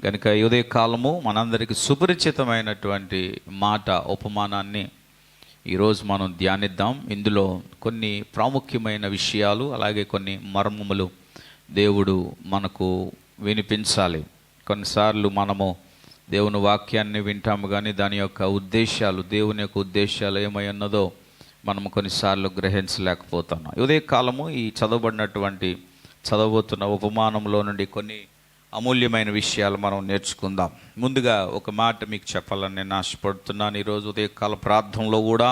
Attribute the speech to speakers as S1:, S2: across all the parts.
S1: కనుక ఈ ఉదయ కాలము మనందరికీ సుపరిచితమైనటువంటి మాట ఉపమానాన్ని ఈరోజు మనం ధ్యానిద్దాం. ఇందులో కొన్ని ప్రాముఖ్యమైన విషయాలు, అలాగే కొన్ని మర్మములు దేవుడు మనకు వినిపించాలి. కొన్నిసార్లు మనము దేవుని వాక్యాన్ని వింటాము, కానీ దాని యొక్క ఉద్దేశాలు, దేవుని యొక్క ఉద్దేశాలు ఏమై ఉన్నదో మనము కొన్నిసార్లు గ్రహించలేకపోతున్నాం. ఉదయ కాలము ఈ చదవబోతున్న ఉపమానంలో నుండి కొన్ని అమూల్యమైన విషయాలు మనం నేర్చుకుందాం. ముందుగా ఒక మాట మీకు చెప్పాలని నేను ఆశపడుతున్నాను. ఈరోజు ఉదయకాల ప్రార్థనలో కూడా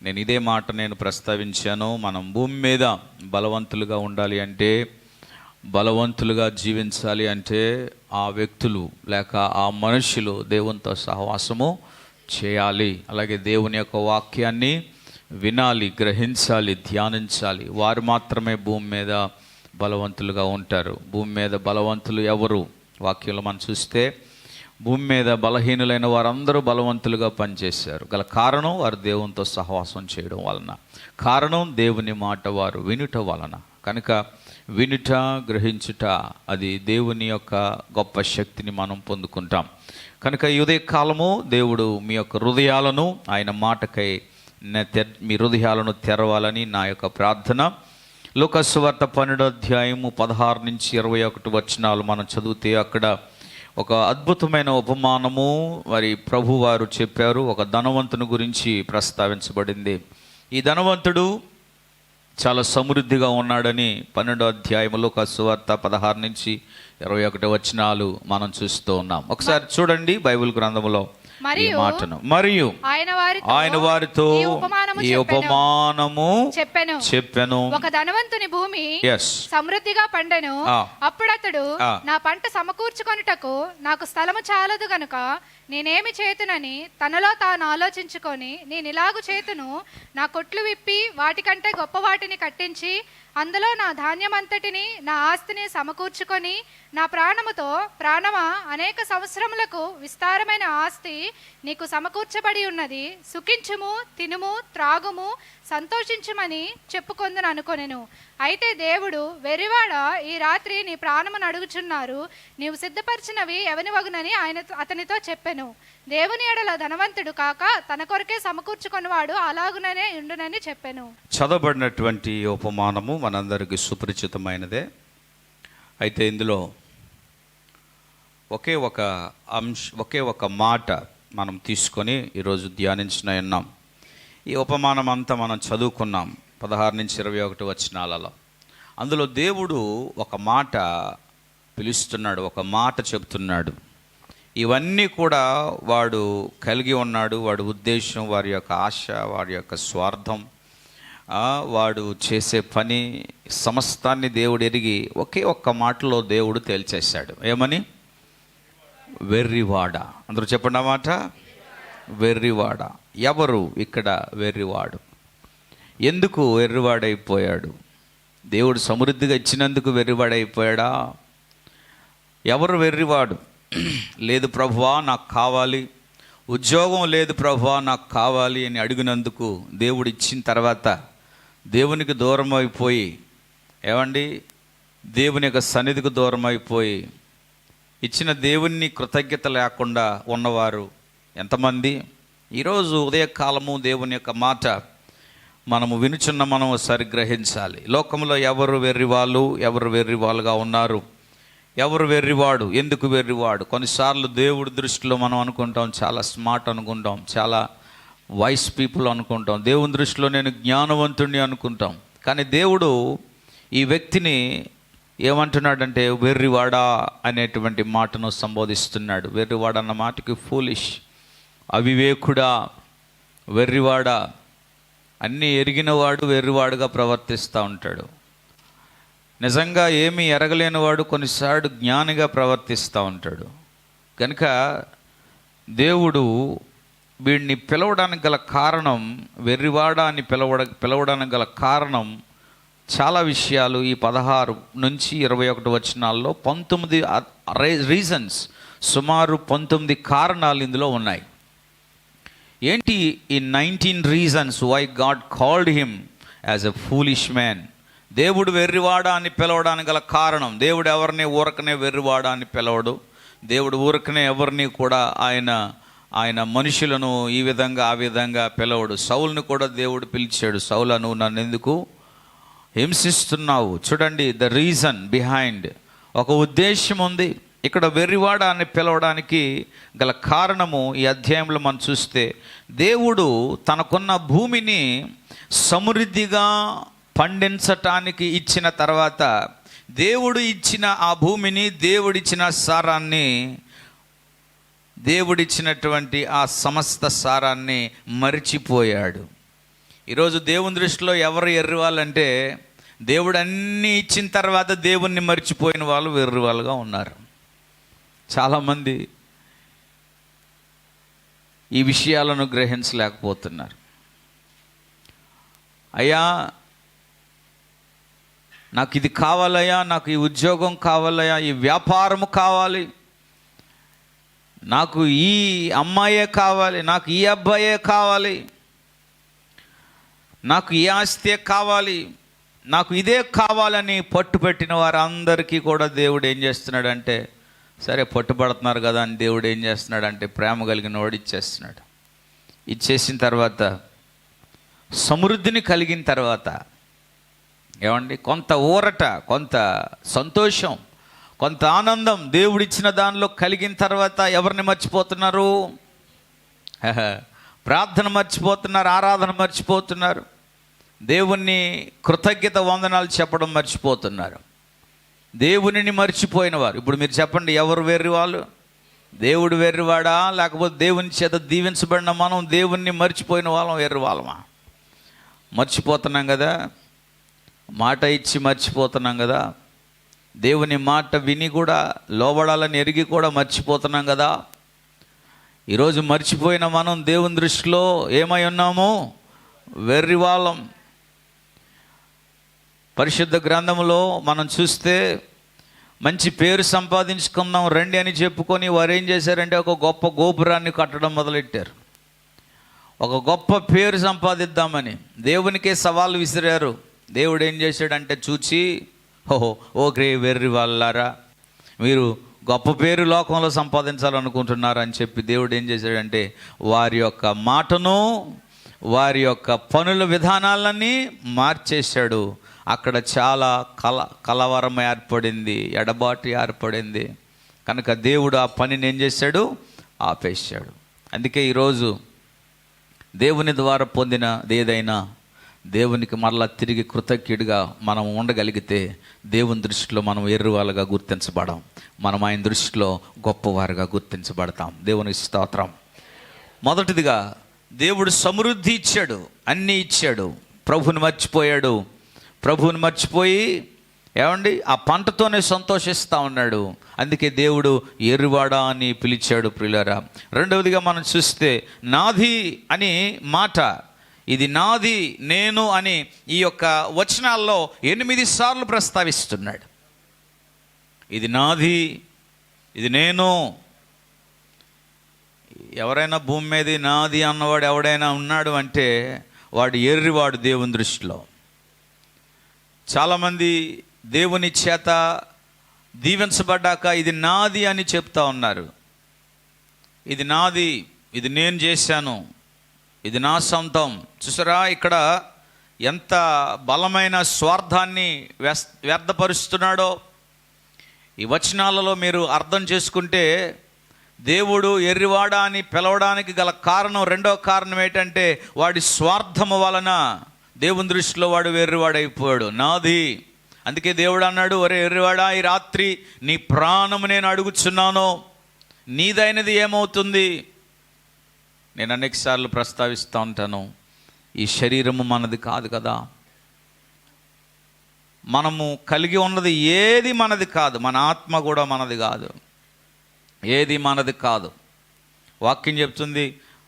S1: నేను ఇదే మాట ప్రస్తావించాను. మనం భూమి మీద బలవంతులుగా ఉండాలి అంటే, బలవంతులుగా జీవించాలి అంటే ఆ వ్యక్తులు లేక ఆ మనుషులు దేవునితో సహవాసము చేయాలి. అలాగే దేవుని యొక్క వాక్యాన్ని వినాలి, గ్రహించాలి, ధ్యానించాలి. వారు మాత్రమే భూమి మీద బలవంతులుగా ఉంటారు. భూమి మీద బలవంతులు ఎవరు? వాక్యంలో మనం చూస్తే భూమి మీద బలహీనులైన వారందరూ బలవంతులుగా పనిచేశారు. గల కారణం వారు దేవునితో సహవాసం చేయడం వలన, కారణం దేవుని మాట వారు వినుట వలన. కనుక వినుట, గ్రహించుట, అది దేవుని యొక్క గొప్ప శక్తిని మనం పొందుకుంటాం. కనుక ఈ ఉదయ కాలము దేవుడు మీ యొక్క హృదయాలను ఆయన మాటకై మీ హృదయాలను తెరవాలని నా యొక్క ప్రార్థన. లూకాసు సువార్త 12:16-21 మనం చదివితే అక్కడ ఒక అద్భుతమైన ఉపమానము మరి ప్రభు వారు చెప్పారు. ఒక ధనవంతుని గురించి ప్రస్తావించబడింది. ఈ ధనవంతుడు చాలా సమృద్ధిగా ఉన్నాడని 12వ అధ్యాయం లూకాసు సువార్త 16-21 మనం చూస్తూ ఉన్నాం. ఒకసారి చూడండి బైబిల్ గ్రంథంలో ఈ మాటను. మరియు ఆయన వారితో ఈ ఉపమానము చెప్పెను.
S2: ఒక ధనవంతుని భూమి సమృద్ధిగా పండెను. అప్పుడు అతడు, నా పంట సమకూర్చుకొనుటకు నాకు స్థలము చాలదు గనుక నేనేమి చేతునని తనలో తాను ఆలోచించుకొని, నేను ఇలాగు చేతును, నా కొట్లు విప్పి వాటికంటే గొప్ప వాటిని కట్టించి అందులో నా ధాన్యమంతటిని, నా ఆస్తిని సమకూర్చుకొని, నా ప్రాణముతో, ప్రాణమా, అనేక సంవత్సరములకు విస్తారమైన ఆస్తి నీకు సమకూర్చబడి ఉన్నది, సుఖించుము, తినుము, త్రాగుము, సంతోషించుమని చెప్పుకొందును అనుకొనెను. అయితే దేవుడు, వెర్రివాడా, ఈ రాత్రి నీ ప్రాణమును అడుగుచున్నారు, నీవు సిద్ధపరిచినవి ఎవని వగునని అతనితో చెప్పెను. దేవుని ఎడల ధనవంతుడు కాక తన కొరకే సమకూర్చుకున్నవాడు అలాగుననే ఉండునని చెప్పెను.
S1: చదవబడినటువంటి ఉపమానము మనందరికీ సుపరిచితమైనదే. అయితే ఇందులో ఒకే ఒక మాట మనం తీసుకొని ఈరోజు ధ్యానించిన ఉన్నాం. ఈ ఉపమానం అంతా మనం చదువుకున్నాం 16-21. అందులో దేవుడు ఒక మాట పిలుస్తున్నాడు, ఒక మాట చెబుతున్నాడు. ఇవన్నీ కూడా వాడు కలిగి ఉన్నాడు. వాడి ఉద్దేశం, వారి యొక్క ఆశ, వారి యొక్క స్వార్థం, వాడు చేసే పని సమస్తాన్ని దేవుడు ఎరిగి ఒకే ఒక్క మాటలో దేవుడు తేల్చేశాడు. ఏమని? వెర్రివాడ. అందరూ చెప్పండి ఆ మాట. వెర్రివాడ. ఎవరు ఇక్కడ వెర్రివాడు? ఎందుకు వెర్రివాడైపోయాడు? దేవుడు సమృద్ధిగా ఇచ్చినందుకు వెర్రివాడైపోయాడా? ఎవరు వెర్రివాడు? లేదు ప్రభువా నాకు కావాలి, ఉద్యోగం లేదు ప్రభువా నాకు కావాలి అని అడిగినందుకు దేవుడు ఇచ్చిన తర్వాత దేవునికి దూరం అయిపోయి, ఏమండి, దేవుని యొక్క సన్నిధికి దూరం అయిపోయి ఇచ్చిన దేవుని కృతజ్ఞత లేకుండా ఉన్నవారు ఎంతమంది? ఈరోజు ఉదయకాలము దేవుని యొక్క మాట మనము వినుచున్న మనం ఒకసారి గ్రహించాలి. లోకంలో ఎవరు వెర్రివాళ్ళుగా ఉన్నారు? ఎవరు వెర్రివాడు? ఎందుకు వెర్రివాడు? కొన్నిసార్లు దేవుడి దృష్టిలో మనం అనుకుంటాం చాలా స్మార్ట్ అనుకుంటాం, చాలా వైస్ పీపుల్ అనుకుంటాం. దేవుని దృష్టిలో నేను జ్ఞానవంతుడిని అనుకుంటాం. కానీ దేవుడు ఈ వ్యక్తిని ఏమంటున్నాడంటే వెర్రివాడా అనేటువంటి మాటను సంబోధిస్తున్నాడు. వెర్రివాడ అన్న మాటకి ఫూలిష్, అవివేకుడా, వెర్రివాడా, అన్నీ ఎరిగినవాడు వెర్రివాడుగా ప్రవర్తిస్తూ ఉంటాడు. నిజంగా ఏమీ ఎరగలేనివాడు కొన్నిసార్లు జ్ఞానిగా ప్రవర్తిస్తూ ఉంటాడు. కనుక దేవుడు వీడిని పిలవడానికి గల కారణం, వెర్రివాడా అని పిలవడానికి గల కారణం చాలా విషయాలు ఈ 16-21 19 రీజన్స్, సుమారు 19 కారణాలు ఇందులో ఉన్నాయి. ఏంటి ఈ 19 reasons why God called him as a foolish man? దేవుడు వెర్రివాడా అని పిలవడానికి గల కారణం, దేవుడు ఎవరిని ఊరకనే వెర్రివాడా అని పిలవడు. దేవుడు ఊరకనే ఎవరిని కూడా ఆయన మనుషులను ఈ విధంగా ఆ విధంగా పిలవడు. సౌలును కూడా దేవుడు పిలిచాడు, సౌలా నువ్వు నన్ను ఎందుకు హింసిస్తున్నావు? చూడండి, ద రీజన్ బిహైండ్, ఒక ఉద్దేశం ఉంది ఇక్కడ. వెర్రివాడ అని పిలవడానికి గల కారణము ఈ అధ్యాయంలో మనం చూస్తే, దేవుడు తనకున్న భూమిని సమృద్ధిగా పండించటానికి ఇచ్చిన తర్వాత, దేవుడు ఇచ్చిన ఆ భూమిని, దేవుడిచ్చిన సారాన్ని, దేవుడిచ్చినటువంటి ఆ సమస్త సారాన్ని మరిచిపోయాడు. ఈరోజు దేవుని దృష్టిలో ఎవరు ఎర్రివాళ్ళంటే, దేవుడు అన్నీ ఇచ్చిన తర్వాత దేవుణ్ణి మరిచిపోయిన వాళ్ళు వెర్రివాళ్ళుగా ఉన్నారు. చాలామంది ఈ విషయాలను గ్రహించలేకపోతున్నారు. అయ్యా నాకు ఇది కావాలయ్యా, నాకు ఈ ఉద్యోగం కావాలయ్యా, ఈ వ్యాపారం కావాలి, నాకు ఈ అమ్మాయే కావాలి, నాకు ఈ అబ్బాయే కావాలి, నాకు ఈ ఆస్తే కావాలి, నాకు ఇదే కావాలని పట్టుపెట్టిన వారందరికీ కూడా దేవుడు ఏం చేస్తున్నాడంటే, సరే పట్టుబడుతున్నారు కదా అని దేవుడు ఏం చేస్తున్నాడంటే ప్రేమ కలిగిన వాడు ఇచ్చేస్తున్నాడు. ఇచ్చేసిన తర్వాత, సమృద్ధిని కలిగిన తర్వాత, ఏమండి, కొంత ఊరట, కొంత సంతోషం, కొంత ఆనందం దేవుడిచ్చిన దానిలో కలిగిన తర్వాత ఎవరిని మర్చిపోతున్నారు? ప్రార్థన మర్చిపోతున్నారు, ఆరాధన మర్చిపోతున్నారు, దేవుణ్ణి కృతజ్ఞత వందనాలు చెప్పడం మర్చిపోతున్నారు, దేవునిని మర్చిపోయిన వారు. ఇప్పుడు మీరు చెప్పండి, ఎవరు వెర్రివాళ్ళు? దేవుడు వెర్రివాడా, లేకపోతే దేవుని చేత దీవించబడిన మనం దేవుణ్ణి మర్చిపోయిన వాళ్ళం వెర్రివాళ్ళమా? మర్చిపోతున్నాం కదా, మాట ఇచ్చి మర్చిపోతున్నాం కదా, దేవుని మాట విని కూడా లోబడాలని ఎరిగి కూడా మర్చిపోతున్నాం కదా. ఈరోజు మర్చిపోయిన మనం దేవుని దృష్టిలో ఏమై ఉన్నాము? వెర్రివాళ్ళం. పరిశుద్ధ గ్రంథంలో మనం చూస్తే, మంచి పేరు సంపాదించుకుందాం రండి అని చెప్పుకొని వారు ఏం చేశారంటే ఒక గొప్ప గోపురాన్ని కట్టడం మొదలెట్టారు. ఒక గొప్ప పేరు సంపాదిద్దామని దేవునికే సవాల్ విసిరారు. దేవుడు ఏం చేశాడంటే చూచి, ఓకే వెర్రి వాళ్ళారా, మీరు గొప్ప పేరు లోకంలో సంపాదించాలనుకుంటున్నారని చెప్పి దేవుడు ఏం చేశాడంటే వారి యొక్క మాటను, వారి యొక్క పనుల విధానాలన్నీ మార్చేశాడు. అక్కడ చాలా కలవరం ఏర్పడింది, ఎడబాటు ఏర్పడింది. కనుక దేవుడు ఆ పనిని ఏం చేశాడు? ఆపేశాడు. అందుకే ఈరోజు దేవుని ద్వారా పొందిన ఏదైనా దేవునికి మరలా తిరిగి కృతజ్ఞుడిగా మనం ఉండగలిగితే, దేవుని దృష్టిలో మనం ఎర్రివాళ్ళగా గుర్తించబడం, మనం ఆయన దృష్టిలో గొప్పవారుగా గుర్తించబడతాం. దేవునికి స్తోత్రం. మొదటిదిగా దేవుడు సమృద్ధి ఇచ్చాడు, అన్నీ ఇచ్చాడు. ప్రభువుని మర్చిపోయాడు. ప్రభువుని మర్చిపోయి ఏమండి ఆ పంటతోనే సంతోషిస్తూ ఉన్నాడు. అందుకే దేవుడు ఎర్రివాడా అని పిలిచాడు ప్రియులారా. రెండవదిగా మనం చూస్తే, నాది అని మాట, ఇది నాది, నేను అని ఈ యొక్క వచనాల్లో 8 సార్లు ప్రస్తావిస్తున్నాడు. ఇది నాది, ఇది నేను. ఎవరైనా భూమి మీద నాది అన్నవాడు ఎవడైనా ఉన్నాడు అంటే వాడు ఎర్రివాడు దేవుని దృష్టిలో. చాలామంది దేవుని చేత దీవించబడ్డాక ఇది నాది అని చెప్తా ఉన్నారు. ఇది నాది, ఇది నేను చేశాను, ఇది నా సొంతం. చూసారా ఇక్కడ ఎంత బలమైన స్వార్థాన్ని వ్యర్థపరుస్తున్నాడో. ఈ వచనాలలో మీరు అర్థం చేసుకుంటే, దేవుడు ఎర్రివాడా అని పిలవడానికి గల కారణం, రెండో కారణం ఏంటంటే వాడి స్వార్థము వలన దేవుని దృష్టిలో వాడు వెర్రివాడైపోయాడు. నాది. అందుకే దేవుడు అన్నాడు, ఒరే ఎర్రివాడా, ఈ రాత్రి నీ ప్రాణము నేను అడుగుచున్నాను, నీదైనది ఏమవుతుంది? నేను అనేక సార్లు ప్రస్తావిస్తూ ఉంటాను, ఈ శరీరము మనది కాదు కదా. మనము కలిగి ఉన్నది ఏది మనది కాదు. మన ఆత్మ కూడా మనది కాదు, ఏది మనది కాదు. వాక్యం చెప్తుంది,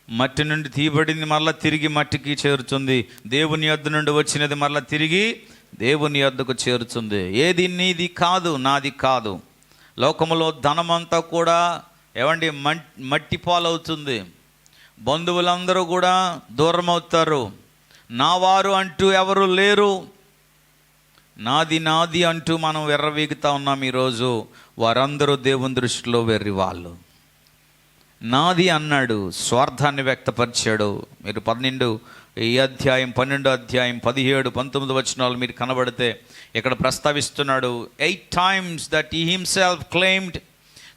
S1: మట్టి నుండి తీయబడింది మరలా తిరిగి మట్టికి చేరుతుంది, దేవుని యొద్ద నుండి వచ్చినది మరలా తిరిగి దేవుని యొద్దకు చేరుతుంది. ఏది నీది కాదు, నాది కాదు. లోకములో ధనమంతా కూడా ఏమండి మట్టి పాలవుతుంది. బంధువులందరూ కూడా దూరం అవుతారు. నా వారు అంటూ ఎవరు లేరు. నాది నాది అంటూ మనం వెర్రవీగుతా ఉన్నాం ఈరోజు. వారందరూ దేవుని దృష్టిలో వెర్రి వాళ్ళు. నాది అన్నాడు, స్వార్థాన్ని వ్యక్తపరిచాడు. మీరు 12 అధ్యాయం 17, 19 వచనాలు మీరు కనబడితే ఇక్కడ ప్రస్తావిస్తున్నాడు. 8 times that he himself claimed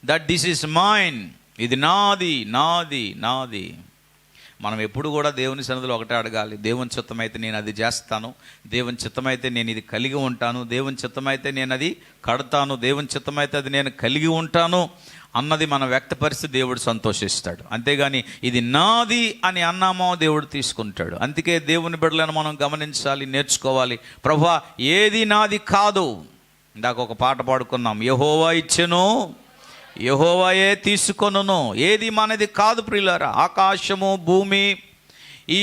S1: that this is mine. ఇది నాది నాది నాది. మనం ఎప్పుడు కూడా దేవుని సన్నిధిలో ఒకటే అడగాలి, దేవుని చిత్తమైతే నేను అది చేస్తాను, దేవుని చిత్తమైతే నేను ఇది కలిగి ఉంటాను, దేవుని చిత్తమైతే నేను అది కడతాను, దేవుని చిత్తమైతే అది నేను కలిగి ఉంటాను అన్నది మనం వ్యక్తపరిస్తే దేవుడు సంతోషిస్తాడు. అంతేగాని ఇది నాది అని అన్నామో దేవుడు తీసుకుంటాడు. అందుకే దేవుని బిడ్డలను మనం గమనించాలి, నేర్చుకోవాలి. ప్రభువా ఏది నాది కాదు. ఇందాక ఒక పాట పాడుకున్నాం, యెహోవా ఇచ్చెను యెహోవాయే తీసుకొనును. ఏది మనది కాదు ప్రియులారా. ఆకాశము, భూమి, ఈ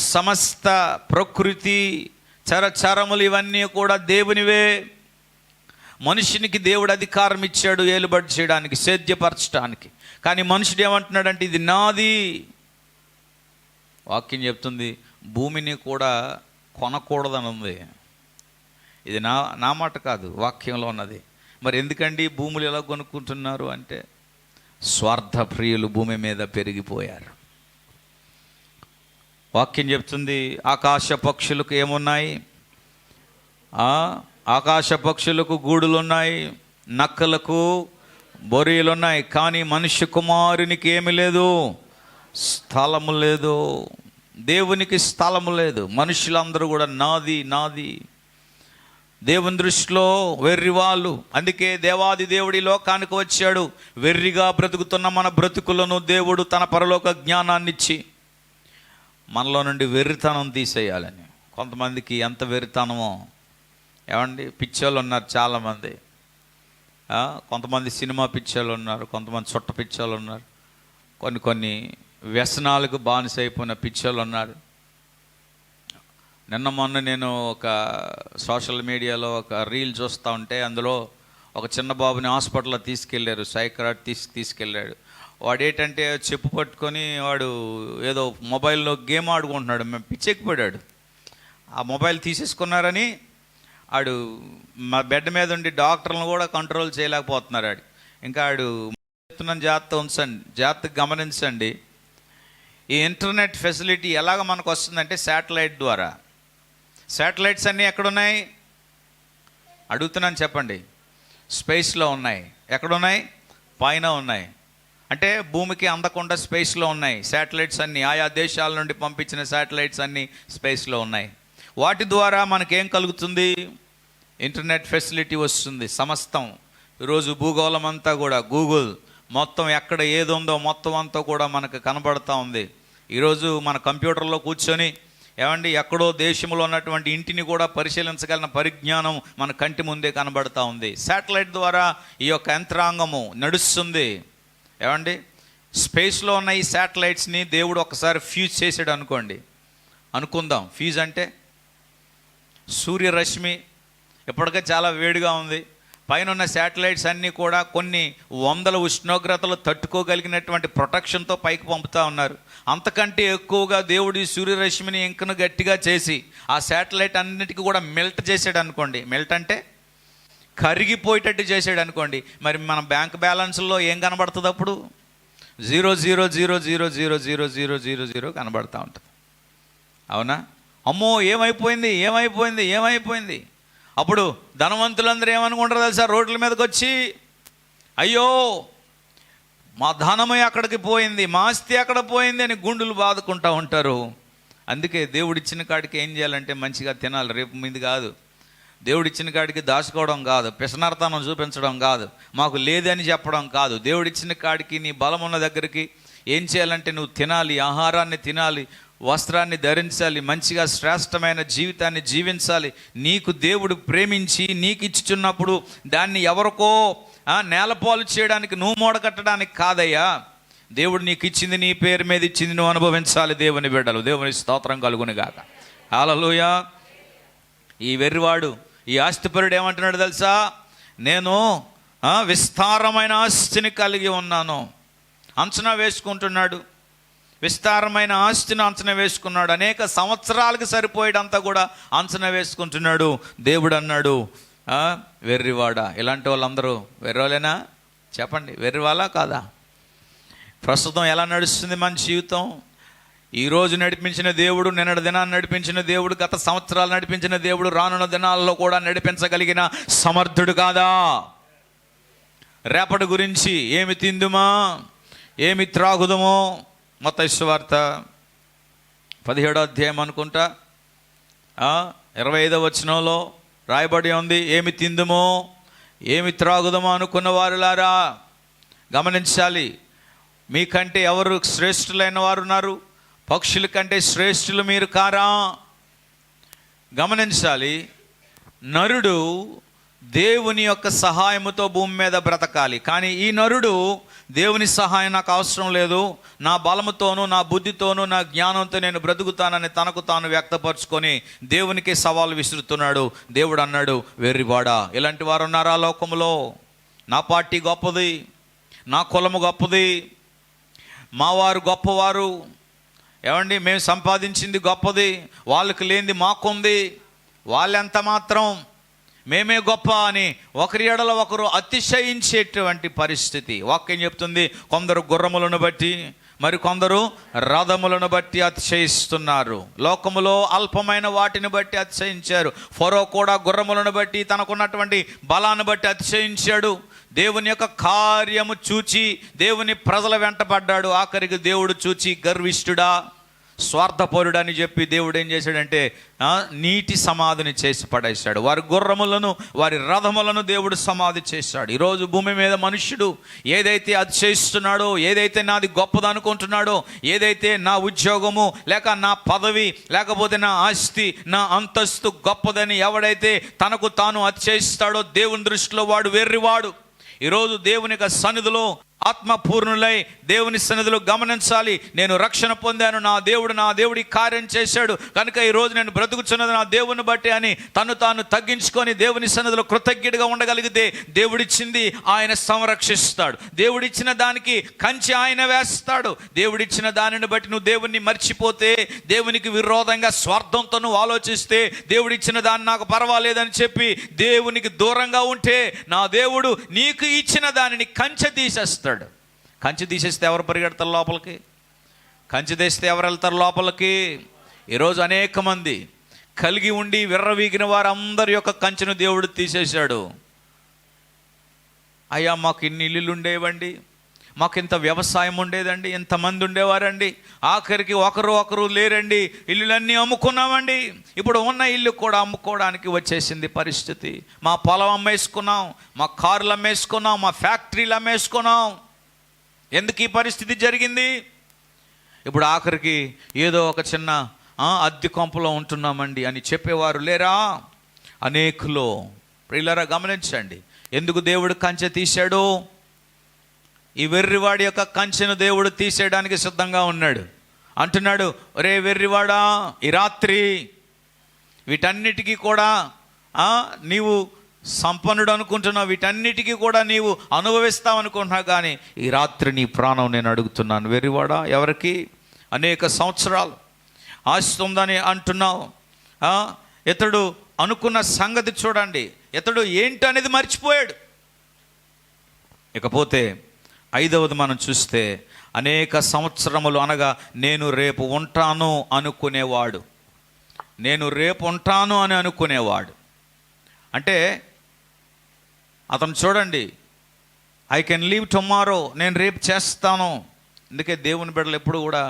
S1: సమస్త ప్రకృతి, చరచరములు ఇవన్నీ కూడా దేవునివే. మనుషునికి దేవుడు అధికారం ఇచ్చాడు ఏలుబడి చేయడానికి, సేద్యపరచడానికి. కానీ మనుషుడు ఏమంటున్నాడంటే ఇది నాది. వాక్యం చెప్తుంది భూమిని కూడా కొనకూడదని ఉంది. ఇది నా మాట కాదు, వాక్యంలో ఉన్నది. మరి ఎందుకండి భూములు ఎలా కొనుక్కుంటున్నారు అంటే, స్వార్థ ప్రియులు భూమి మీద పెరిగిపోయారు. వాక్యం చెప్తుంది ఆకాశ పక్షులకు ఏమున్నాయి? ఆకాశ పక్షులకు గూడులు ఉన్నాయి, నక్కలకు బొరియలు ఉన్నాయి. కానీ మనుష్య కుమారునికి ఏమి లేదు? స్థలము లేదు. దేవునికి స్థలము లేదు. మనుషులందరూ కూడా నాది నాది. దేవుని దృష్టిలో వెర్రి వాళ్ళు. అందుకే దేవాది దేవుడి లోకానికి వచ్చాడు. వెర్రిగా బ్రతుకుతున్న మన బ్రతుకులను దేవుడు తన పరలోక జ్ఞానాన్ని ఇచ్చి మనలో నుండి వెర్రితనం తీసేయాలని. కొంతమందికి ఎంత వెర్రితనమో ఏమండి, పిచ్చోళ్ళు ఉన్నారు చాలామంది. కొంతమంది సినిమా పిచ్చోళ్ళు ఉన్నారు, కొంతమంది చుట్ట పిచ్చోళ్ళు ఉన్నారు, కొన్ని వ్యసనాలకు బానిసైపోయిన పిచ్చోళ్ళు ఉన్నారు. నిన్న మొన్న నేను ఒక సోషల్ మీడియాలో ఒక రీల్ చూస్తూ ఉంటే అందులో ఒక చిన్న బాబుని హాస్పిటల్లో తీసుకెళ్ళారు, సైక్రాట్ తీసుకెళ్ళాడు. వాడు ఏంటంటే చెప్పు పట్టుకొని వాడు ఏదో మొబైల్లో గేమ్ ఆడుకుంటున్నాడు. మేము పిచ్చెక్కిపోయాడు. ఆ మొబైల్ తీసేసుకున్నారని ఆడు మా బెడ్ మీద ఉండి డాక్టర్లను కూడా కంట్రోల్ చేయలేకపోతున్నారు. ఆడు ఇంకా ఆడు చెప్తున్నాను, జాగ్రత్తగా గమనించండి. ఈ ఇంటర్నెట్ ఫెసిలిటీ ఎలాగ మనకు వస్తుందంటే శాటిలైట్ ద్వారా. శాటిలైట్స్ అన్నీ ఎక్కడున్నాయి అడుగుతున్నాను చెప్పండి. స్పేస్లో ఉన్నాయి. ఎక్కడున్నాయి? పైన ఉన్నాయి. అంటే భూమికి అందకుండా స్పేస్లో ఉన్నాయి శాటిలైట్స్ అన్నీ. ఆయా దేశాల నుండి పంపించిన శాటిలైట్స్ అన్నీ స్పేస్లో ఉన్నాయి. వాటి ద్వారా మనకేం కలుగుతుంది? ఇంటర్నెట్ ఫెసిలిటీ వస్తుంది. సమస్తం ఈరోజు భూగోళం అంతా కూడా గూగుల్ మొత్తం ఎక్కడ ఏది ఉందో మొత్తం అంతా కూడా మనకు కనబడుతూ ఉంది. ఈరోజు మన కంప్యూటర్లో కూర్చొని ఏమండి ఎక్కడో దేశంలో ఉన్నటువంటి ఇంటిని కూడా పరిశీలించగలిగిన పరిజ్ఞానం మన కంటి ముందే కనబడుతూ ఉంది. శాటిలైట్ ద్వారా ఈ యొక్క యంత్రాంగము నడుస్తుంది. ఏమండి స్పేస్లో ఉన్న ఈ శాటిలైట్స్ని దేవుడు ఒకసారి ఫ్యూజ్ చేసాడు అనుకుందాం. ఫ్యూజ్ అంటే సూర్యరశ్మి ఇప్పటికే చాలా వేడిగా ఉంది. పైన ఉన్న శాటిలైట్స్ అన్నీ కూడా కొన్ని వందల ఉష్ణోగ్రతలు తట్టుకోగలిగినటువంటి ప్రొటెక్షన్తో పైకి పంపుతూ ఉన్నారు. అంతకంటే ఎక్కువగా దేవుడి సూర్యరశ్మిని ఇంకను గట్టిగా చేసి ఆ శాటిలైట్ అన్నిటికీ కూడా మెల్ట్ చేసాడు అనుకోండి. మెల్ట్ అంటే కరిగిపోయేటట్టు చేసాడు అనుకోండి. మరి మన బ్యాంక్ బ్యాలెన్స్లో ఏం కనబడుతుంది? అప్పుడు 0.000000000 కనబడుతూ ఉంటుంది. అవునా? అమ్మో ఏమైపోయింది. అప్పుడు ధనవంతులందరూ ఏమనుకుంటారు తెలుసా? రోడ్ల మీదకి వచ్చి అయ్యో మా ధనమే అక్కడికి పోయింది, మా ఆస్తి అక్కడ పోయింది అని గుండెలు బాదుకుంటూ ఉంటారు. అందుకే దేవుడిచ్చిన కాడికి ఏం చేయాలంటే మంచిగా తినాలి. రేపు మీది కాదు. దేవుడిచ్చిన కాడికి దాచుకోవడం కాదు, పిసనర్తనం చూపించడం కాదు, మాకు లేదని చెప్పడం కాదు. దేవుడిచ్చిన కాడికి నీ బలం ఉన్న దగ్గరికి ఏం చేయాలంటే నువ్వు తినాలి, ఆహారాన్ని తినాలి, వస్త్రాన్ని ధరించాలి, మంచిగా శ్రేష్టమైన జీవితాన్ని జీవించాలి. నీకు దేవుడు ప్రేమించి నీకు ఇచ్చుచున్నప్పుడు దాన్ని ఎవరికో నేలపాలు చేయడానికి, నువ్వు మూడగట్టడానికి కాదయ్యా. దేవుడు నీకు ఇచ్చింది, నీ పేరు మీద ఇచ్చింది, నువ్వు అనుభవించాలి. దేవుని బిడ్డలు, దేవుని స్తోత్రం కలుగునుగాక. హల్లెలూయా. ఈ వెర్రివాడు, ఈ ఆస్తిపరుడు ఏమంటున్నాడు తెలుసా? నేను విస్తారమైన ఆస్తిని కలిగి ఉన్నాను. అంచనా వేసుకుంటున్నాడు. విస్తారమైన ఆస్తిని అంచనా వేసుకున్నాడు. అనేక సంవత్సరాలకు సరిపోయేటంతా కూడా అంచనా వేసుకుంటున్నాడు. దేవుడు అన్నాడు, వెర్రివాడా. ఇలాంటి వాళ్ళందరూ వెర్రివాళ్ళేనా చెప్పండి? వెర్రివాళ్ళా కాదా? ప్రస్తుతం ఎలా నడుస్తుంది మన జీవితం? ఈరోజు నడిపించిన దేవుడు, నిన్నటి దినాన్ని నడిపించిన దేవుడు, గత సంవత్సరాలు నడిపించిన దేవుడు రానున్న దినాల్లో కూడా నడిపించగలిగిన సమర్థుడు కాదా? రేపటి గురించి ఏమి తిందుమా, ఏమి త్రాగుదమో, మత్తయి సువార్త 17వ అధ్యాయం అనుకుంటా 25వ వచనంలో రాయబడి ఉంది, ఏమి తిందుమో ఏమి త్రాగుదమో అనుకున్న వారులారా. గమనించాలి, మీకంటే ఎవరు శ్రేష్ఠులైన వారు ఉన్నారు? పక్షుల కంటే శ్రేష్ఠులు మీరు కారా? గమనించాలి, నరుడు దేవుని యొక్క సహాయముతో భూమి మీద బ్రతకాలి. కానీ ఈ నరుడు దేవుని సహాయం నాకు అవసరం లేదు, నా బలముతోనూ నా బుద్ధితోనూ నా జ్ఞానంతో నేను బ్రతుకుతానని తనకు తాను వ్యక్తపరుచుకొని దేవునికి సవాలు విసురుతున్నాడు. దేవుడు అన్నాడు, వెర్రివాడా. ఇలాంటి వారు ఉన్నారా లోకంలో? నా పార్టీ గొప్పది, నా కులము గొప్పది, మా వారు గొప్పవారు, ఏమండి మేము సంపాదించింది గొప్పది, వాళ్ళకి లేనిది మాకుంది, వాళ్ళెంత మాత్రం, మేమే గొప్ప అని ఒకరి ఎడల ఒకరు అతిశయించేటువంటి పరిస్థితి. వాక్యం చెప్తుంది, కొందరు గుర్రములను బట్టి మరి కొందరు రథములను బట్టి అతిశయిస్తున్నారు. లోకములో అల్పమైన వాటిని బట్టి అతిశయించారు. ఫరో కూడా గుర్రములను బట్టి తనకున్నటువంటి బలాన్ని బట్టి అతిశయించాడు. దేవుని యొక్క కార్యము చూచి దేవుని ప్రజల వెంటబడ్డాడు. ఆఖరికి దేవుడు చూచి గర్విష్ఠుడా, స్వార్థపరుడని చెప్పి దేవుడు ఏం చేశాడంటే నీటి సమాధిని చేసి పడేశాడు. వారి గుర్రములను వారి రథములను దేవుడు సమాధి చేశాడు. ఈరోజు భూమి మీద మనుష్యుడు ఏదైతే అతిశయిస్తున్నాడో, ఏదైతే నాది గొప్పది అనుకుంటున్నాడో, ఏదైతే నా ఉద్యోగము లేక నా పదవి లేకపోతే నా ఆస్తి నా అంతస్తు గొప్పదని ఎవడైతే తనకు తాను అతిశయిస్తాడో దేవుని దృష్టిలో వాడు వెర్రివాడు. ఈరోజు దేవుని యొక్క సన్నిధిలో ఆత్మపూర్ణులై దేవుని సన్నిధిలో గమనించాలి, నేను రక్షణ పొందాను, నా దేవుడి కార్యం చేశాడు కనుక ఈరోజు నేను బ్రతుకుతున్నది నా దేవుని బట్టి అని తను తాను తగ్గించుకొని దేవుని సన్నిధిలో కృతజ్ఞుడిగా ఉండగలిగితే దేవుడిచ్చింది ఆయన సంరక్షిస్తాడు. దేవుడిచ్చిన దానికి కంచె ఆయన వేస్తాడు. దేవుడిచ్చిన దానిని బట్టి నువ్వు దేవుణ్ణి మర్చిపోతే, దేవునికి విరోధంగా స్వార్థంతో నువ్వు ఆలోచిస్తే, దేవుడిచ్చిన దాన్ని నాకు పర్వాలేదని చెప్పి దేవునికి దూరంగా ఉంటే, నా దేవుడు నీకు ఇచ్చిన దానిని కంచె తీసేస్తాడు. కంచె తీసేస్తే ఎవరు పరిగెడతారు లోపలికి? కంచె తీస్తే ఎవరు వెళ్తారు లోపలికి? ఈరోజు అనేక మంది కలిగి ఉండి విర్రవీగిన వారందరి యొక్క కంచెను దేవుడు తీసేశాడు. అయ్యా మాకు ఇన్ని ఇల్లులు ఉండేవండి, మాకు ఇంత వ్యవసాయం ఉండేదండి, ఇంతమంది ఉండేవారండి, ఆఖరికి ఒకరు లేరండి, ఇల్లులన్నీ అమ్ముకున్నామండి, ఇప్పుడు ఉన్న ఇల్లు కూడా అమ్ముకోవడానికి వచ్చేసింది పరిస్థితి. మా పొలం అమ్మేసుకున్నాం, మా కార్లు అమ్మేసుకున్నాం, మా ఫ్యాక్టరీలు అమ్మేసుకున్నాం. ఎందుకు ఈ పరిస్థితి జరిగింది? ఇప్పుడు ఆఖరికి ఏదో ఒక చిన్న అద్దె కొంపలో ఉంటున్నామండి అని చెప్పేవారు లేరా? అనేకులు. ప్రియులారా గమనించండి, ఎందుకు దేవుడు కంచె తీశాడు? ఈ వెర్రివాడి యొక్క కంచెను దేవుడు తీసేయడానికి సిద్ధంగా ఉన్నాడు. అంటున్నాడు, ఒరే వెర్రివాడా, ఈ రాత్రి వీటన్నిటికీ కూడా నీవు సంపన్నుడు అనుకుంటున్నావు, వీటన్నిటికీ కూడా నీవు అనుభవిస్తావు అనుకుంటున్నావు, కానీ ఈ రాత్రి నీ ప్రాణం నేను అడుగుతున్నాను. వెర్రివాడా, ఎవరికి అనేక సంవత్సరాలు ఆస్తి ఉందని అంటున్నావు. ఇతడు అనుకున్న సంగతి చూడండి, ఇతడు ఏంటి అనేది మర్చిపోయాడు. ఇకపోతే 5వది మనం చూస్తే, అనేక సంవత్సరములు అనగా నేను రేపు ఉంటాను అనుకునేవాడు. నేను రేపు ఉంటాను అని అనుకునేవాడు అంటే అతను చూడండి, ఐ కెన్ లీవ్ టుమారో, నేను రేపు చేస్తాను. అందుకే దేవుని బిడ్డలు ఎప్పుడు కూడా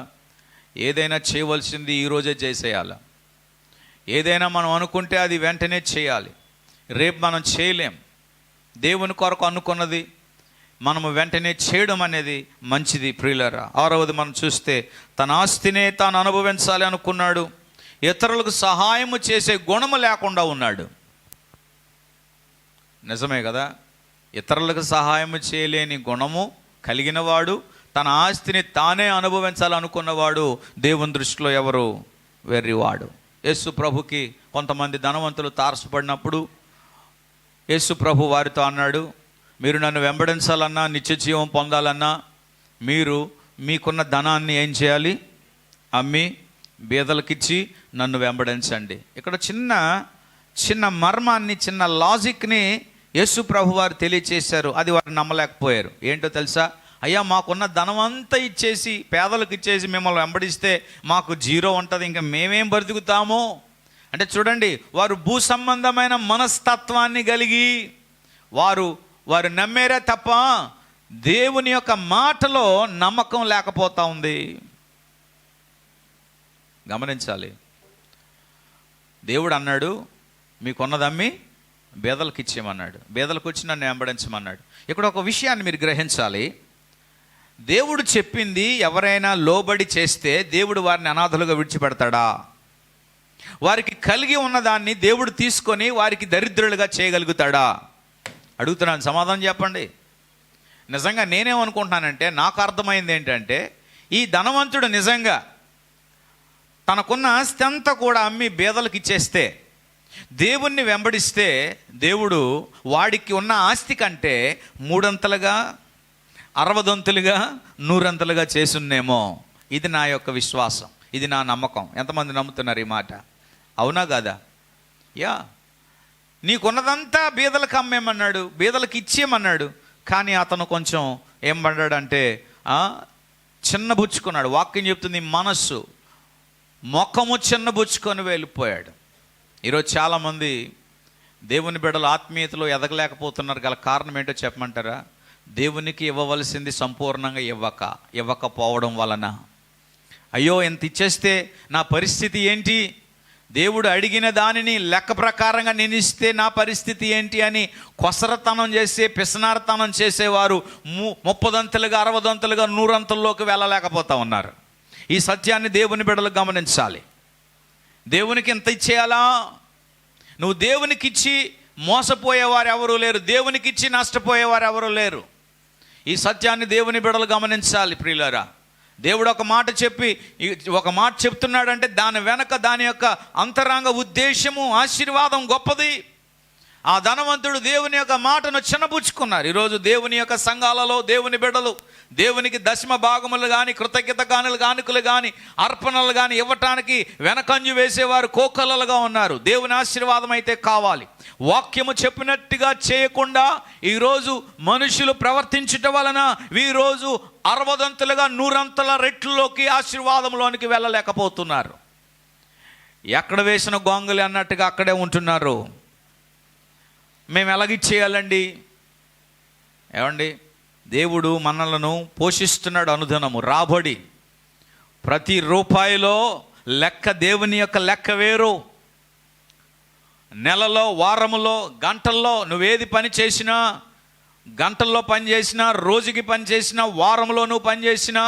S1: ఏదైనా చేయవలసింది ఈరోజే చేసేయాలి. ఏదైనా మనం అనుకుంటే అది వెంటనే చేయాలి. రేపు మనం చేయలేం. దేవుని కొరకు అనుకున్నది మనము వెంటనే చేయడం అనేది మంచిది. ప్రియులారా, 6వది మనం చూస్తే, తన ఆస్తినే తాను అనుభవించాలి అనుకున్నాడు. ఇతరులకు సహాయము చేసే గుణము లేకుండా ఉన్నాడు. నిజమే కదా? ఇతరులకు సహాయం చేయలేని గుణము కలిగిన వాడు, తన ఆస్తిని తానే అనుభవించాలనుకున్నవాడు దేవుని దృష్టిలో ఎవరు? వెర్రివాడు. యేసు ప్రభుకి కొంతమంది ధనవంతులు తారసపడినప్పుడు యేసు ప్రభు వారితో అన్నాడు, మీరు నన్ను వెంబడించాలన్నా, నిత్య జీవం పొందాలన్నా మీరు మీకున్న ధనాన్ని ఏం చేయాలి? అమ్మి బీదలకిచ్చి నన్ను వెంబడించండి. ఇక్కడ చిన్న మర్మాన్ని, చిన్న లాజిక్ని యేసు ప్రభు వారు తెలియచేశారు. అది వారు నమ్మలేకపోయారు. ఏంటో తెలుసా? అయ్యా, మాకున్న ధనం అంతా ఇచ్చేసి పేదలకు ఇచ్చేసి మిమ్మల్ని వెంబడిస్తే మాకు జీరో ఉంటుంది, ఇంకా మేమేం బ్రతుకుతామో అంటే చూడండి, వారు భూ సంబంధమైన మనస్తత్వాన్ని కలిగి వారు నమ్మారే తప్ప దేవుని యొక్క మాటలో నమ్మకం లేకపోతా ఉంది. గమనించాలి. దేవుడు అన్నాడు, మీకున్నదమ్మి బేదలకు ఇచ్చేయమన్నాడు, బేదలకు వచ్చి నన్ను వెంబడించమన్నాడు. ఇక్కడ ఒక విషయాన్ని మీరు గ్రహించాలి. దేవుడు చెప్పింది ఎవరైనా లోబడి చేస్తే దేవుడు వారిని అనాథలుగా విడిచిపెడతాడా? వారికి కలిగి ఉన్నదాన్ని దేవుడు తీసుకొని వారికి దరిద్రులుగా చేయగలుగుతాడా? అడుగుతున్నాను, సమాధానం చెప్పండి. నిజంగా నేనేమనుకుంటున్నానంటే, నాకు అర్థమైంది ఏంటంటే, ఈ ధనవంతుడు నిజంగా తనకున్న ఆస్తి అంతా కూడా అమ్మి బేదలకు ఇచ్చేస్తే, దేవుణ్ణి వెంబడిస్తే దేవుడు వాడికి ఉన్న ఆస్తి కంటే 3 60 100 చేసున్నేమో. ఇది నా యొక్క విశ్వాసం, ఇది నా నమ్మకం. ఎంతమంది నమ్ముతున్నారు ఈ మాట? అవునా కాదా? యా, నీకున్నదంతా బీదలకు అమ్మేమన్నాడు, బీదలకు ఇచ్చేయమన్నాడు. కానీ అతను కొంచెం ఏం పడ్డాడంటే చిన్నబుచ్చుకున్నాడు. వాక్యం చెప్తుంది, మనస్సు మొఖము చిన్నబుచ్చుకొని వెళ్ళిపోయాడు. ఈరోజు చాలామంది దేవుని బిడ్డలు ఆత్మీయతలో ఎదగలేకపోతున్నారు. గల కారణం ఏంటో చెప్పమంటారా? దేవునికి ఇవ్వవలసింది సంపూర్ణంగా ఇవ్వకపోవడం వలన. అయ్యో, ఎంత ఇచ్చేస్తే నా పరిస్థితి ఏంటి, దేవుడు అడిగిన దానిని లెక్క ప్రకారంగా నేను ఇస్తే నా పరిస్థితి ఏంటి అని కొసరతనం చేసే, పిసనారతనం చేసేవారు 30 60 100 వెళ్ళలేకపోతా ఉన్నారు. ఈ సత్యాన్ని దేవుని బిడ్డలు గమనించాలి. దేవునికి ఎంత ఇచ్చేయాలా? నువ్వు దేవునికి ఇచ్చి మోసపోయేవారు ఎవరూ లేరు, దేవునికి ఇచ్చి నష్టపోయేవారు ఎవరూ లేరు. ఈ సత్యాన్ని దేవుని బిడ్డలు గమనించాలి. ప్రియులారా, దేవుడు ఒక మాట చెప్పి ఒక మాట చెప్తున్నాడంటే దాని వెనక దాని యొక్క అంతరంగ ఉద్దేశము, ఆశీర్వాదం గొప్పది. ఆ ధనవంతుడు దేవుని యొక్క మాటను చిన్నబుచ్చుకున్నారు. ఈరోజు దేవుని యొక్క సంఘాలలో దేవుని బిడ్డలు దేవునికి దశమ భాగములు కానీ, కృతజ్ఞత కానుకలు కానీ, అర్పణలు కానీ ఇవ్వటానికి వెనకంజు వేసేవారు కోకలలుగా ఉన్నారు. దేవుని ఆశీర్వాదం అయితే కావాలి. వాక్యము చెప్పినట్టుగా చేయకుండా ఈరోజు మనుషులు ప్రవర్తించటం వలన ఈరోజు 60 100 రెట్లలోకి ఆశీర్వాదంలోనికి వెళ్ళలేకపోతున్నారు. ఎక్కడ వేసిన గొంగలి అన్నట్టుగా అక్కడే ఉంటున్నారు. మేము ఎలాగిచ్చేయాలండి? ఏమండి, దేవుడు మనలను పోషిస్తున్నాడు. అనుదినము రాబడి ప్రతి రూపాయిలో లెక్క, దేవుని యొక్క లెక్క వేరు. నెలలో, వారములో, గంటల్లో నువ్వేది పని చేసినా, గంటల్లో పని చేసినా, రోజుకి పని చేసినా, వారంలో నువ్వు పని చేసినా,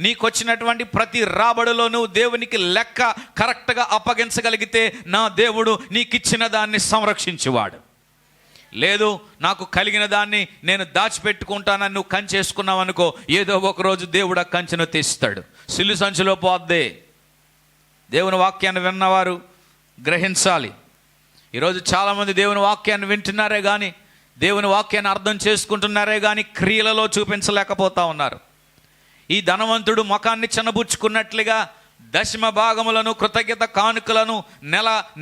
S1: నీకు వచ్చినటువంటి ప్రతి రాబడిలో నువ్వు దేవునికి లెక్క కరెక్ట్గా అప్పగించగలిగితే నా దేవుడు నీకు ఇచ్చిన దాన్ని సంరక్షించేవాడు. లేదు, నాకు కలిగిన దాన్ని నేను దాచిపెట్టుకుంటానని నువ్వు కంచె వేసుకున్నావు అనుకో, ఏదో ఒకరోజు దేవుడు ఆ కంచెను తీస్తాడు, సిల్లు సంచిలో పోద్దే. దేవుని వాక్యాన్ని విన్నవారు గ్రహించాలి. ఈరోజు చాలామంది దేవుని వాక్యాన్ని వింటున్నారే కానీ, దేవుని వాక్యాన్ని అర్థం చేసుకుంటున్నారే కానీ క్రియలలో చూపించలేకపోతా ఉన్నారు. ఈ ధనవంతుడు ముఖాన్ని చిన్నబుచ్చుకున్నట్లుగా దశమ భాగములను, కృతజ్ఞత కానుకలను,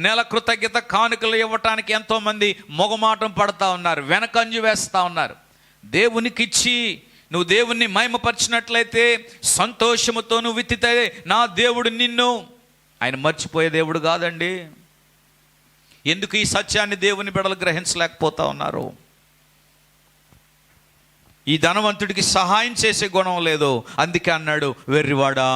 S1: నెల కృతజ్ఞత కానుకలు ఇవ్వటానికి ఎంతోమంది మొగమాటం పడతా ఉన్నారు, వెనకంజు వేస్తూ ఉన్నారు. దేవునికి ఇచ్చి నువ్వు దేవుణ్ణి మహిమపరిచినట్లయితే, సంతోషముతో నువ్వు విత్తితే నా దేవుడు నిన్ను, ఆయన మర్చిపోయే దేవుడు కాదండి. ఎందుకు ఈ సత్యాన్ని దేవుని బిడ్డలు గ్రహించలేకపోతా ఉన్నారు? ఈ ధనవంతుడికి సహాయం చేసే గుణం లేదు. అందుకే అన్నాడు, వెర్రివాడా.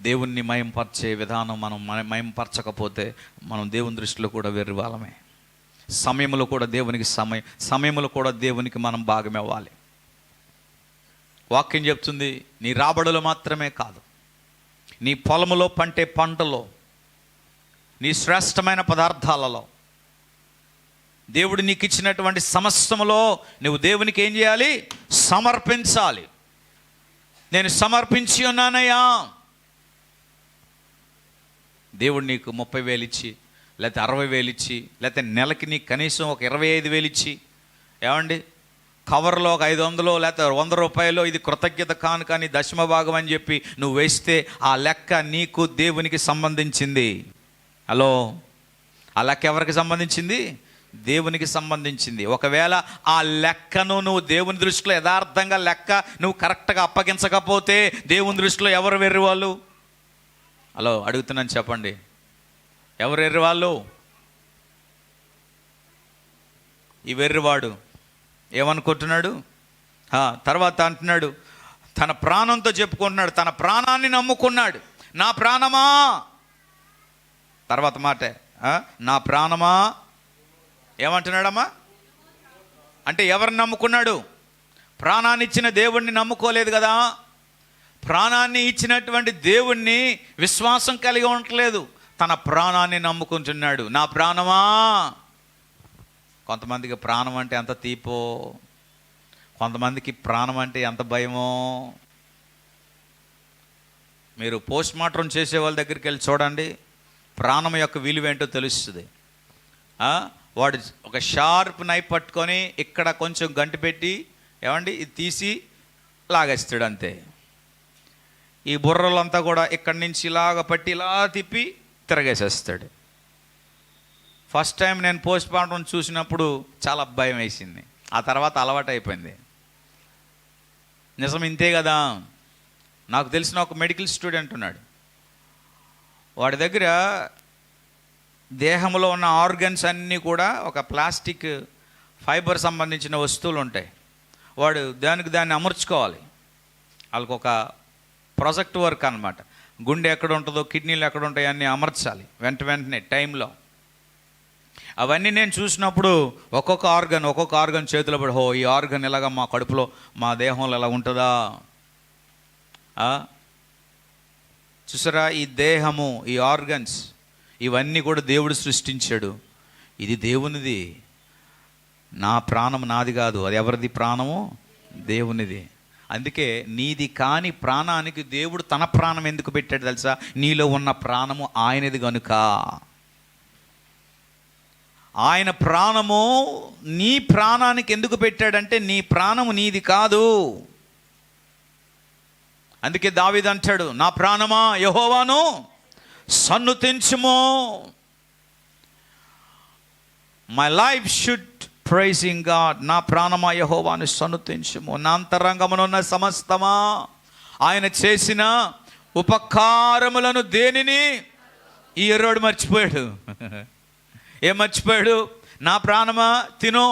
S1: దేవుణ్ణి మయంపరిచే విధానం మనం మయంపరచకపోతే మనం దేవుని దృష్టిలో కూడా వెర్రివాళ్ళమే. సమయంలో కూడా దేవునికి మనం భాగం ఇవ్వాలి. వాక్యం చెప్తుంది, నీ రాబడులు మాత్రమే కాదు, నీ పొలములో పంటే పంటలో, నీ శ్రేష్టమైన పదార్థాలలో, దేవుడు నీకు ఇచ్చినటువంటి సమస్తములో నువ్వు దేవునికి ఏం చేయాలి? సమర్పించాలి. నేను సమర్పించి ఉన్నానయ్యా. దేవుడు నీకు 30,000 ఇచ్చి, లేకపోతే 60,000 ఇచ్చి, లేకపోతే నెలకి నీకు కనీసం ఒక 25,000 ఇచ్చి, ఏమండి కవర్లో ఒక 500 లేకపోతే 100 రూపాయలు ఇది కృతజ్ఞత కానుక అని దశమ భాగం అని చెప్పి నువ్వు వేస్తే ఆ లెక్క నీకు దేవునికి సంబంధించింది. హలో, ఆ లెక్క ఎవరికి సంబంధించింది? దేవునికి సంబంధించింది. ఒకవేళ ఆ లెక్కను నువ్వు దేవుని దృష్టిలో యథార్థంగా లెక్క నువ్వు కరెక్ట్గా అప్పగించకపోతే దేవుని దృష్టిలో ఎవరు వెర్రి వాళ్ళు? హలో, అడుగుతున్నాను, చెప్పండి, ఎవరు వెర్రి వాళ్ళు? ఈ వెర్రివాడు ఏమనుకుంటున్నాడు? తర్వాత అంటున్నాడు, తన ప్రాణంతో చెప్పుకుంటున్నాడు, తన ప్రాణాన్ని నమ్ముకున్నాడు. నా ప్రాణమా, తర్వాత మాటే, నా ప్రాణమా ఏమంటున్నాడమ్మా? అంటే ఎవరిని నమ్ముకున్నాడు? ప్రాణాన్ని ఇచ్చిన దేవుణ్ణి నమ్ముకోలేదు కదా. ప్రాణాన్ని ఇచ్చినటువంటి దేవుణ్ణి విశ్వాసం కలిగి ఉండట్లేదు, తన ప్రాణాన్ని నమ్ముకుంటున్నాడు. నా ప్రాణమా. కొంతమందికి ప్రాణం అంటే ఎంత తీపో, కొంతమందికి ప్రాణం అంటే ఎంత భయమో. మీరు పోస్ట్ మార్టం చేసే వాళ్ళ దగ్గరికి వెళ్ళి చూడండి, ప్రాణం యొక్క విలువ ఏంటో తెలుస్తుంది. వాడు ఒక షార్ప్ నైఫ్ పట్టుకొని ఇక్కడ కొంచెం గంటి పెట్టి, ఏమండి ఇది తీసి లాగేస్తాడు అంతే. ఈ బుర్రలంతా కూడా ఇక్కడి నుంచి ఇలాగ పట్టి ఇలా తిప్పి తిరగేసేస్తాడు. ఫస్ట్ టైం నేను పోస్ట్ మార్టం చూసినప్పుడు చాలా భయం వేసింది, ఆ తర్వాత అలవాటు అయిపోయింది. నిజం ఇంతే కదా. నాకు తెలిసిన ఒక మెడికల్ స్టూడెంట్ ఉన్నాడు, వాడి దగ్గర దేహంలో ఉన్న ఆర్గన్స్ అన్నీ కూడా ఒక ప్లాస్టిక్ ఫైబర్ సంబంధించిన వస్తువులు ఉంటాయి. వాడు దాన్ని అమర్చుకోవాలి. వాళ్ళకి ఒక ప్రాజెక్ట్ వర్క్ అన్నమాట. గుండె ఎక్కడ ఉంటుందో, కిడ్నీలు ఎక్కడ ఉంటాయో అన్నీ అమర్చాలి వెంటనే టైంలో. అవన్నీ నేను చూసినప్పుడు ఒక్కొక్క ఆర్గన్ చేతిలో పడి, ఈ ఆర్గన్ ఇలాగా మా కడుపులో మా దేహంలో ఎలా ఉంటుందా? చూసారా, ఈ దేహము, ఈ ఆర్గన్స్ ఇవన్నీ కూడా దేవుడు సృష్టించాడు. ఇది దేవునిది. నా ప్రాణం నాది కాదు, అది ఎవరిది? ప్రాణము దేవునిది. అందుకే నీది కాని ప్రాణానికి దేవుడు తన ప్రాణం ఎందుకు పెట్టాడు తెలుసా? నీలో ఉన్న ప్రాణము ఆయనది గనుక. ఆయన ప్రాణము నీ ప్రాణానికి ఎందుకు పెట్టాడంటే నీ ప్రాణము నీది కాదు. అందుకే దావీదు అంటాడు, నా ప్రాణమా యెహోవాను సన్నుతించుము. My life should praising God. నా ప్రాణమా యెహోవాను సన్నుతించుము. నా అంతరంగమునున్న సమస్తమా ఆయన చేసిన ఉపకారములను దేనిని? ఈ ఎర్రోడు మర్చిపోయాడు. ఏం మర్చిపోయాడు? నా ప్రాణమా తిను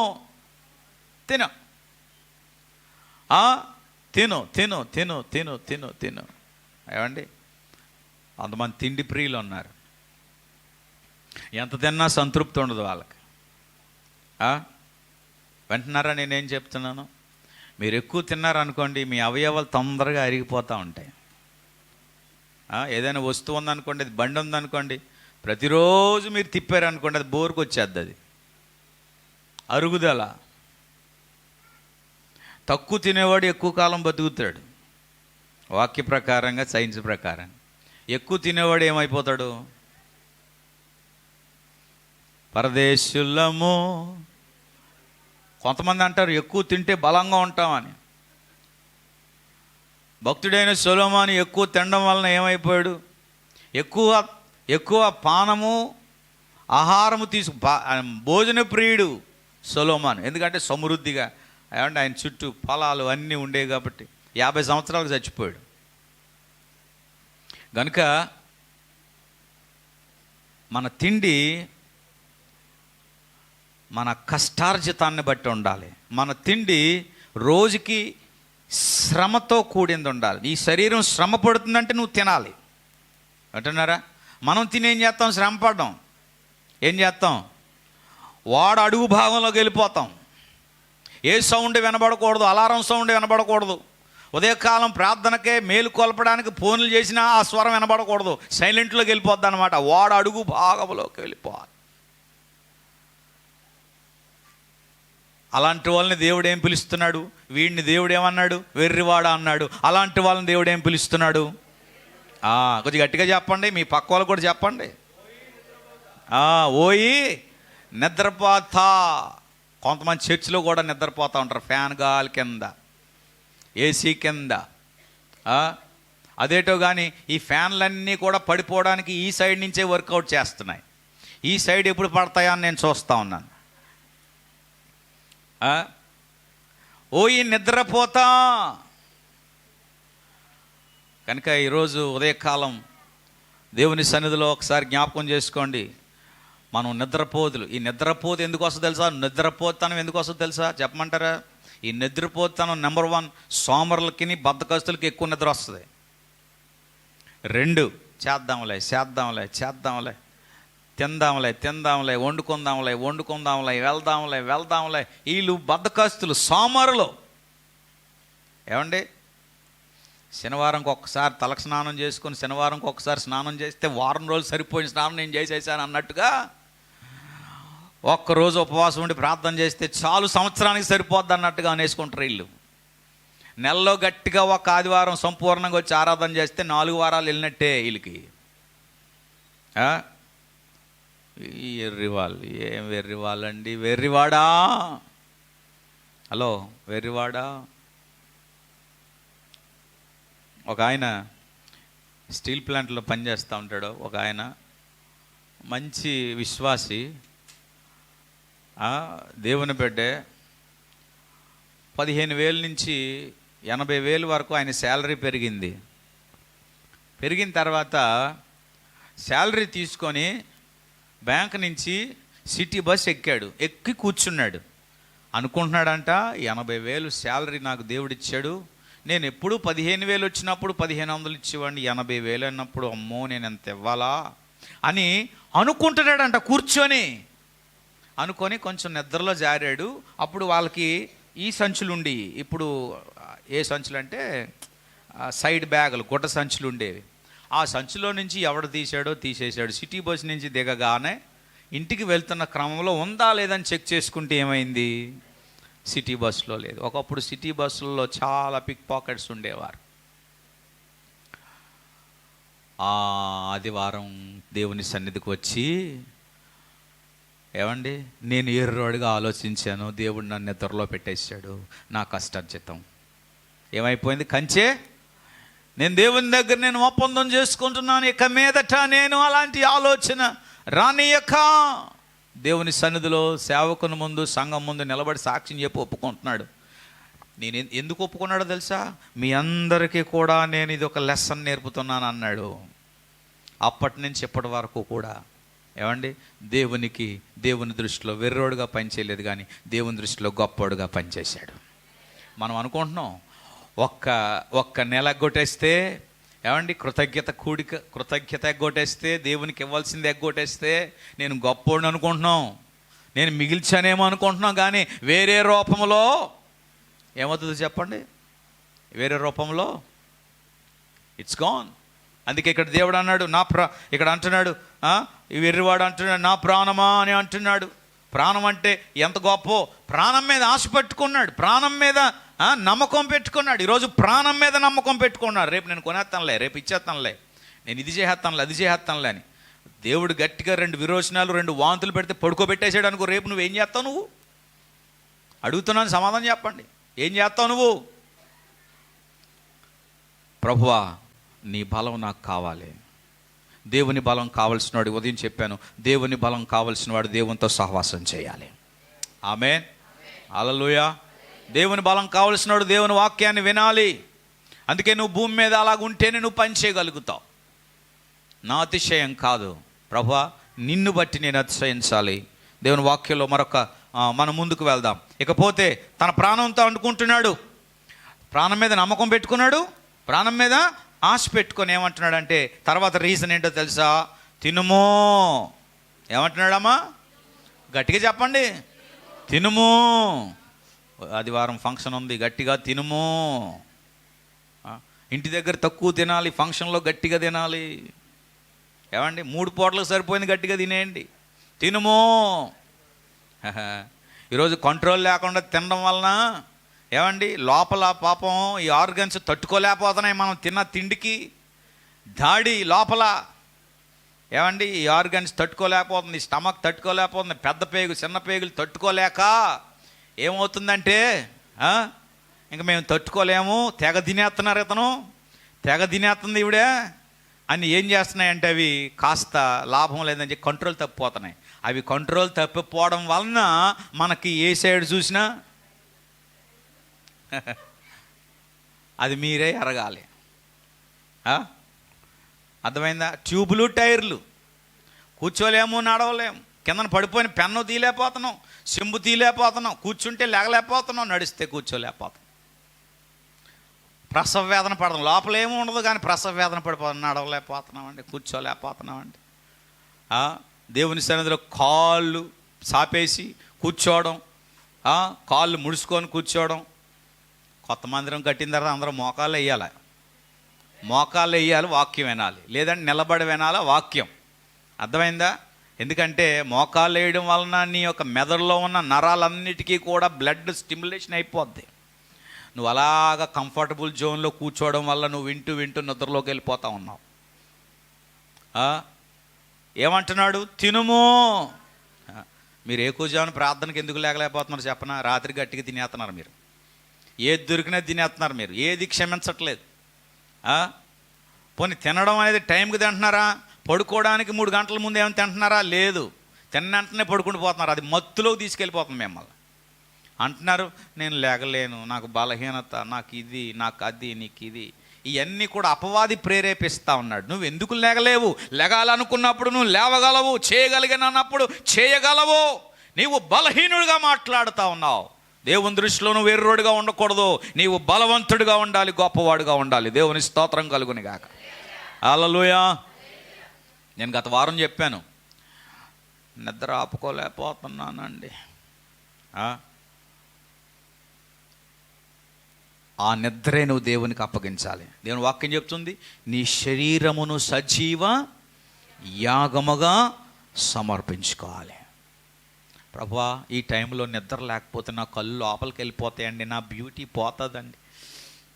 S1: తిను తిను తిను తిను తిను తిను తిను. ఏమండి, కొంతమంది తిండి ప్రియులు ఉన్నారు, ఎంత తిన్నా సంతృప్తి ఉండదు వాళ్ళకి. వింటున్నారా నేనేం చెప్తున్నాను? మీరు ఎక్కువ తిన్నారనుకోండి, మీ అవయవాలు తొందరగా అరిగిపోతూ ఉంటాయి. ఏదైనా వస్తువు ఉందనుకోండి, అది బండి ఉందనుకోండి, ప్రతిరోజు మీరు తిప్పారనుకోండి, అది బోరుకు వచ్చేద్ది. అది అరుగుదల. తక్కువ తినేవాడు ఎక్కువ కాలం బతుకుతాడు వాక్య ప్రకారంగా, సైన్స్ ప్రకారంగా. ఎక్కువ తినేవాడు ఏమైపోతాడు? పరదేశులము. కొంతమంది అంటారు ఎక్కువ తింటే బలంగా ఉంటామని. భక్తుడైన సొలొమోను ఎక్కువ తినడం వలన ఏమైపోయాడు? ఎక్కువ పానము ఆహారము భోజన ప్రియుడు సొలొమోను. ఎందుకంటే సమృద్ధిగా, ఏమంటే ఆయన చుట్టూ పొలాలు అన్నీ ఉండేవి కాబట్టి 50 సంవత్సరాలకు చచ్చిపోయాడు. కనుక మన తిండి మన కష్టార్జితాన్ని బట్టి ఉండాలి. మన తిండి రోజుకి శ్రమతో కూడింది ఉండాలి. నీ శరీరం శ్రమ పడుతుందంటే నువ్వు తినాలి. అంటున్నారా? మనం తిని ఏం చేస్తాం? శ్రమ పడ్డాం. ఏం చేస్తాం? వాడు అడుగు భాగంలోకి వెళ్ళిపోతాం. ఏ సౌండ్ వినబడకూడదు, అలారం సౌండ్ వినబడకూడదు. ఉదయకాలం ప్రార్థనకే మేలు కొలపడానికి ఫోన్లు చేసినా ఆ స్వరం వినబడకూడదు, సైలెంట్లోకి వెళ్ళిపోద్ది అనమాట. వాడు అడుగు భాగంలోకి వెళ్ళిపోవాలి. అలాంటి వాళ్ళని దేవుడు ఏం పిలుస్తున్నాడు? వీడిని దేవుడు ఏమన్నాడు? వెర్రివాడ అన్నాడు. అలాంటి వాళ్ళని దేవుడు ఏం పిలుస్తున్నాడు? కొంచెం గట్టిగా చెప్పండి, మీ పక్క వాళ్ళు కూడా చెప్పండి. ఓయి నిద్రపోతా. కొంతమంది చర్చిలో కూడా నిద్రపోతూ ఉంటారు ఫ్యాన్ గాలి కింద, ఏసీ కింద. అదేటో కానీ ఈ ఫ్యాన్లన్నీ కూడా పడిపోవడానికి ఈ సైడ్ నుంచే వర్కౌట్ చేస్తున్నాయి. ఈ సైడ్ ఎప్పుడు పడతాయా అని నేను చూస్తూ ఉన్నాను. ఈ నిద్రపోతా. కనుక ఈరోజు ఉదయకాలం దేవుని సన్నిధిలో ఒకసారి జ్ఞాపకం చేసుకోండి. మనం నిద్రపోతులు. ఈ నిద్రపోతు ఎందుకు వస్తుందో తెలుసా? నిద్రపోతనం ఎందుకు వస్తుందో తెలుసా? చెప్పమంటారా? ఈ నిద్రపోతనం నెంబర్ 1, సోమరులకి బద్ధకస్తులకి ఎక్కువ నిద్ర వస్తుంది. 2, చేద్దాంలే తిందాంలే వండుకుందాంలే వెళ్దాంలే. వీళ్ళు బద్ధకస్తులు, సోమరులు. ఏమండి, శనివారంకి ఒక్కసారి తలకు స్నానం చేసుకొని శనివారంకి ఒక్కసారి స్నానం చేస్తే వారం రోజులు సరిపోయిన స్నానం నేను చేసేసాను అన్నట్టుగా ఒక్కరోజు ఉపవాసం ఉండి ప్రార్థన చేస్తే చాలు సంవత్సరానికి సరిపోద్ది అన్నట్టుగా అనేసుకుంటారు వీళ్ళు. నెలలో గట్టిగా ఒక ఆదివారం సంపూర్ణంగా వచ్చి ఆరాధన చేస్తే 4 వారాలు వెళ్ళినట్టే వీళ్ళకి. ఈ వెర్రివాళ్ళు, ఏం వెర్రివాళ్ళండి? వెర్రివాడా? హలో, వెర్రివాడా? ఒక ఆయన స్టీల్ ప్లాంట్లో పనిచేస్తూ ఉంటాడు. ఒక ఆయన మంచి విశ్వాసి, దేవుని బిడ్డే. 15,000 నుంచి 80,000 వరకు ఆయన శాలరీ పెరిగింది. పెరిగిన తర్వాత శాలరీ తీసుకొని బ్యాంక్ నుంచి సిటీ బస్ ఎక్కి కూర్చున్నాడు. అనుకుంటున్నాడంట, 80,000 శాలరీ నాకు దేవుడిచ్చాడు, నేను ఎప్పుడు 15,000 వచ్చినప్పుడు 1,500 ఇచ్చేవాడిని, 80,000 అన్నప్పుడు అమ్మో నేను ఎంత ఇవ్వాలా అని అనుకుంటున్నాడంట. అనుకొని కొంచెం నిద్రలో జారాడు. అప్పుడు వాళ్ళకి ఈ సంచులుండి, ఇప్పుడు ఏ సంచులు అంటే సైడ్ బ్యాగులు, గుడ్డ సంచులు ఉండేవి. ఆ సంచిలో నుంచి ఎవడు తీసేశాడు. సిటీ బస్ నుంచి దిగగానే ఇంటికి వెళ్తున్న క్రమంలో ఉందా లేదని చెక్ చేసుకుంటే ఏమైంది? సిటీ బస్సులో లేదు. ఒకప్పుడు సిటీ బస్సుల్లో చాలా పిక్ పాకెట్స్ ఉండేవారు. ఆదివారం దేవుని సన్నిధికి వచ్చి, ఏమండి నేను ఎర్రోడిగా ఆలోచించాను, దేవుడు నన్ను నిద్రలో పెట్టేశాడు, నా కష్టార్జితం ఏమైపోయింది? కంచే. నేను దేవుని దగ్గర నేను ఒప్పందం చేసుకుంటున్నాను, ఇక మీదట నేను అలాంటి ఆలోచన రానియక దేవుని సన్నిధిలో సేవకుని ముందు సంఘం ముందు నిలబడి సాక్ష్యం చెప్పి ఒప్పుకుంటున్నాడు. నేను ఎందుకు ఒప్పుకున్నాడో తెలుసా? మీ అందరికీ కూడా నేను ఇది ఒక లెసన్ నేర్పుతున్నాను అన్నాడు. అప్పటి నుంచి ఇప్పటి వరకు కూడా ఏమండి దేవుని దృష్టిలో వెర్రోడుగా పనిచేయలేదు, కానీ దేవుని దృష్టిలో గొప్పోడుగా పనిచేశాడు. మనం అనుకుంటున్నాం ఒక్క నెల ఎగ్గొట్టేస్తే, ఏమండి కృతజ్ఞత ఎగ్గొట్టేస్తే, దేవునికి ఇవ్వాల్సింది ఎగ్గొట్టేస్తే నేను గొప్పోడిని అనుకుంటున్నాం, నేను మిగిల్చానేమో అనుకుంటున్నాం. కానీ వేరే రూపంలో ఏమవుతుందో చెప్పండి? వేరే రూపంలో ఇట్స్ గాన్. అందుకే ఇక్కడ దేవుడు అన్నాడు, ఇక్కడ అంటున్నాడు, వెర్రివాడు అంటున్నాడు, నా ప్రాణమా అని అంటున్నాడు. ప్రాణం అంటే ఎంత గొప్ప! ప్రాణం మీద ఆశ పెట్టుకున్నాడు, ప్రాణం మీద నమ్మకం పెట్టుకున్నాడు. ఈరోజు ప్రాణం మీద నమ్మకం పెట్టుకున్నాడు. రేపు నేను కొనేస్తానులే, రేపు ఇచ్చేస్తానులే, నేను ఇది చేసేస్తానులే, అది చేసేస్తానులే అని. దేవుడు గట్టిగా 2 విరోచనాలు 2 వాంతులు పెడితే పడుకోబెట్టేసాడు అనుకో, రేపు నువ్వేం చేస్తావు? నువ్వు అడుగుతున్నాను, సమాధానం చెప్పండి. ఏం చేస్తావు నువ్వు? ప్రభువా నీ బలం నాకు కావాలి. దేవుని బలం కావలసిన వాడు, ఉదయం చెప్పాను, దేవుని బలం కావలసిన వాడు దేవునితో సహవాసం చేయాలి. ఆమేన్, హల్లెలూయా. దేవుని బలం కావలసిన వాడు దేవుని వాక్యాన్ని వినాలి. అందుకే నువ్వు భూమి మీద అలాగుంటేనే నువ్వు పని చేయగలుగుతావు. నా అతిశయం కాదు ప్రభువా, నిన్ను బట్టి నేను అతిశయించాలి. దేవుని వాక్యంలో మనం ముందుకు వెళ్దాం. ఇకపోతే తన ప్రాణంతో అనుకుంటున్నాడు, ప్రాణం మీద నమ్మకం పెట్టుకున్నాడు, ప్రాణం మీద ఆశ పెట్టుకొని ఏమంటున్నాడంటే, తర్వాత రీజన్ ఏంటో తెలుసా? తినుము. ఏమంటున్నాడమ్మా? గట్టిగా చెప్పండి. తినుము. ఆదివారం ఫంక్షన్ ఉంది, గట్టిగా తినుము. ఇంటి దగ్గర తక్కువ తినాలి, ఫంక్షన్లో గట్టిగా తినాలి. ఏమండి 3 పూటలకు సరిపోయింది, గట్టిగా తినేయండి. తినుము. ఈరోజు కంట్రోల్ లేకుండా తినడం వలన ఏమండి లోపల పాపం ఈ ఆర్గన్స్ తట్టుకోలేకపోతున్నాయి. మనం తిన్న తిండికి దాడి లోపల ఏమండి ఈ ఆర్గన్స్ తట్టుకోలేకపోతుంది, స్టమక్ తట్టుకోలేకపోతుంది, పెద్ద పేగు చిన్న పేగులు తట్టుకోలేక ఏమవుతుందంటే ఇంకా మేము తట్టుకోలేము, తెగ తినేస్తున్నారు, ఇతను తెగ తినేస్తుంది ఈవిడే అని ఏం చేస్తున్నాయంటే అవి కాస్త లాభం లేదని చెప్పి కంట్రోల్ తప్పిపోతున్నాయి. అవి కంట్రోల్ తప్పిపోవడం వలన మనకి ఏ సైడ్ చూసినా అది మీరే ఎరగాలి. అర్థమైందా? ట్యూబులు టైర్లు, కూర్చోలేము, నడవలేము, కిందన పడిపోయిన పెన్ను తీయలేకపోతున్నాం, చెంబు తీయలేకపోతున్నాం, కూర్చుంటే లేగలేకపోతున్నాం, నడిస్తే కూర్చోలేకపోతున్నాం. ప్రసవ వేదన పడదాం, లోపల ఏమీ ఉండదు కానీ ప్రసవ వేదన పడిపోతాం, నడవలేకపోతున్నామండి, కూర్చోలేకపోతున్నామండి. దేవుని సన్నిధిలో కాళ్ళు సాపేసి కూర్చోవడం, కాళ్ళు ముడుచుకొని కూర్చోవడం. కొత్త మందిరం కట్టిన తర్వాత అందరూ మోకాళ్ళు వేయాలి, మోకాళ్ళు వేయాలి, వాక్యం వినాలి, లేదంటే నిలబడి వినాలి వాక్యం. అర్థమైందా? ఎందుకంటే మోకాళ్ళు వేయడం వలన నీ యొక్క మెదడులో ఉన్న నరాలన్నిటికీ కూడా బ్లడ్ స్టిమ్యులేషన్ అయిపోద్ది. నువ్వు అలాగా కంఫర్టబుల్ జోన్లో కూర్చోవడం వల్ల నువ్వు వింటూ వింటూ నిద్రలోకి వెళ్ళిపోతా ఉన్నావు. ఏమంటున్నాడు? తినుము. మీరు ఏకూజాను ప్రార్థనకి ఎందుకు లేకలేకపోతున్నారు చెప్పనా? రాత్రి గట్టిగా తినేస్తున్నారు మీరు, ఏది దొరికినా తినేస్తున్నారు మీరు, ఏది క్షమించట్లేదు. పోనీ తినడం అనేది టైంకి తింటున్నారా? పడుకోవడానికి 3 గంటల ముందు ఏమైనా తింటున్నారా? లేదు, తిన్న వెంటనే పడుకుంటూ పోతున్నారు. అది మత్తులోకి తీసుకెళ్ళిపోతుంది మిమ్మల్ని. అంటున్నారు నేను లేగలేను, నాకు బలహీనత, నాకు ఇది, నాకు అది, నీకు ఇది. ఇవన్నీ కూడా అపవాది ప్రేరేపిస్తూ ఉన్నాడు. నువ్వు ఎందుకు లేగలేవు? లేగాలనుకున్నప్పుడు నువ్వు లేవగలవు, చేయగలిగినప్పుడు చేయగలవు. నీవు బలహీనుడిగా మాట్లాడుతూ ఉన్నావు. దేవుని దృష్టిలో నువ్వు ఎర్రోడుగా ఉండకూడదు, నీవు బలవంతుడిగా ఉండాలి, గొప్పవాడుగా ఉండాలి. దేవుని స్తోత్రం కలుగుని గాక. హల్లెలూయా. నేను గత వారం చెప్పాను, నిద్ర ఆపుకోలేకపోతున్నానండి. ఆ నిద్రే నువ్వు దేవునికి అప్పగించాలి. దేవుని వాక్యం చెప్తుంది, నీ శరీరమును సజీవ యాగముగా సమర్పించుకోవాలి. ప్రభువా, ఈ టైంలో నిద్ర లేకపోతే నా కళ్ళు లోపలికి వెళ్ళిపోతాయండి, నా బ్యూటీ పోతుందండి,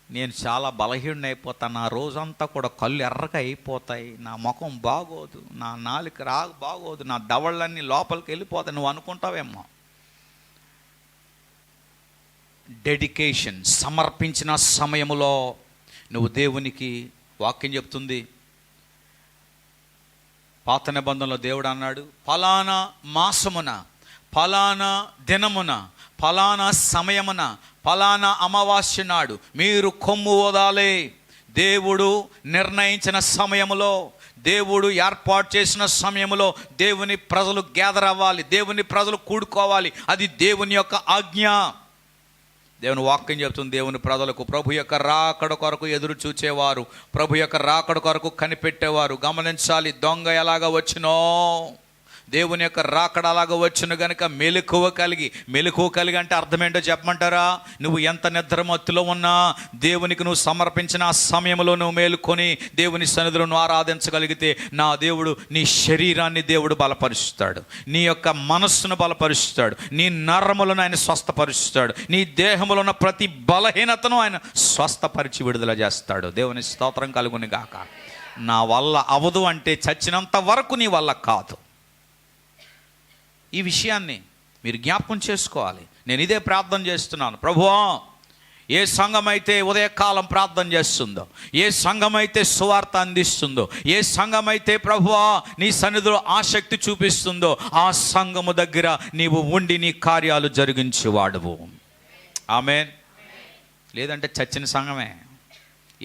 S1: నేను చాలా బలహీనుని అయిపోతాను, నా రోజంతా కూడా కళ్ళు ఎర్రగా అయిపోతాయి, నా ముఖం బాగోదు, నా నాలుక బాగోదు, నా దవళ్ళన్నీ లోపలికి వెళ్ళిపోతాయి నువ్వు అనుకుంటావేమో. డెడికేషన్, సమర్పించిన సమయములో నువ్వు దేవునికి, వాక్యం చెప్తుంది, పాత నిబంధనలో దేవుడు అన్నాడు, ఫలానా మాసమున, ఫలానా దినమున, ఫలానా సమయమున, ఫలానా అమావాస్య నాడు మీరు కొమ్ము ఓదాలే. దేవుడు నిర్ణయించిన సమయములో, దేవుడు ఏర్పాటు చేసిన సమయంలో దేవుని ప్రజలు గ్యాదర్ అవ్వాలి, దేవుని ప్రజలు కూడుకోవాలి. అది దేవుని యొక్క ఆజ్ఞ. దేవుని వాక్యం చెప్తుంది, దేవుని ప్రజలకు ప్రభు యొక్క రాకడ కొరకు ఎదురు చూచేవారు, ప్రభు యొక్క రాకడ కొరకు కనిపెట్టేవారు గమనించాలి. దొంగ ఎలాగ వచ్చినో దేవుని యొక్క రాకడ అలాగ వచ్చును గనుక మెలకువ కలిగి అంటే అర్థం ఏంటో చెప్పమంటారా? నువ్వు ఎంత నిద్రమత్తులో ఉన్నా దేవునికి నువ్వు సమర్పించిన ఆ సమయంలో నువ్వు మేలుకొని దేవుని సన్నిధిలో నువ్వు ఆరాధించగలిగితే నా దేవుడు నీ శరీరాన్ని దేవుడు బలపరుస్తాడు, నీ యొక్క మనస్సును బలపరుస్తాడు, నీ నరములను ఆయన స్వస్థపరుస్తాడు, నీ దేహంలో ఉన్న ప్రతి బలహీనతను ఆయన స్వస్థపరిచి విడుదల చేస్తాడు. దేవుని స్తోత్రం కలుగుని గాక. నా వల్ల అవదు అంటే చచ్చినంత వరకు నీ వల్ల కాదు. ఈ విషయాన్ని మీరు జ్ఞాపకం చేసుకోవాలి. నేను ఇదే ప్రార్థన చేస్తున్నాను. ప్రభువా, ఏ సంఘం అయితే ఉదయకాలం ప్రార్థన చేస్తుందో, ఏ సంఘం అయితే సువార్త అందిస్తుందో, ఏ సంఘం అయితే ప్రభువా నీ సన్నిధిలో ఆసక్తి చూపిస్తుందో ఆ సంఘము దగ్గర నీవు ఉండి నీ కార్యాలు జరిగించేవాడువు. ఆమేన్. లేదంటే చచ్చిన సంఘమే,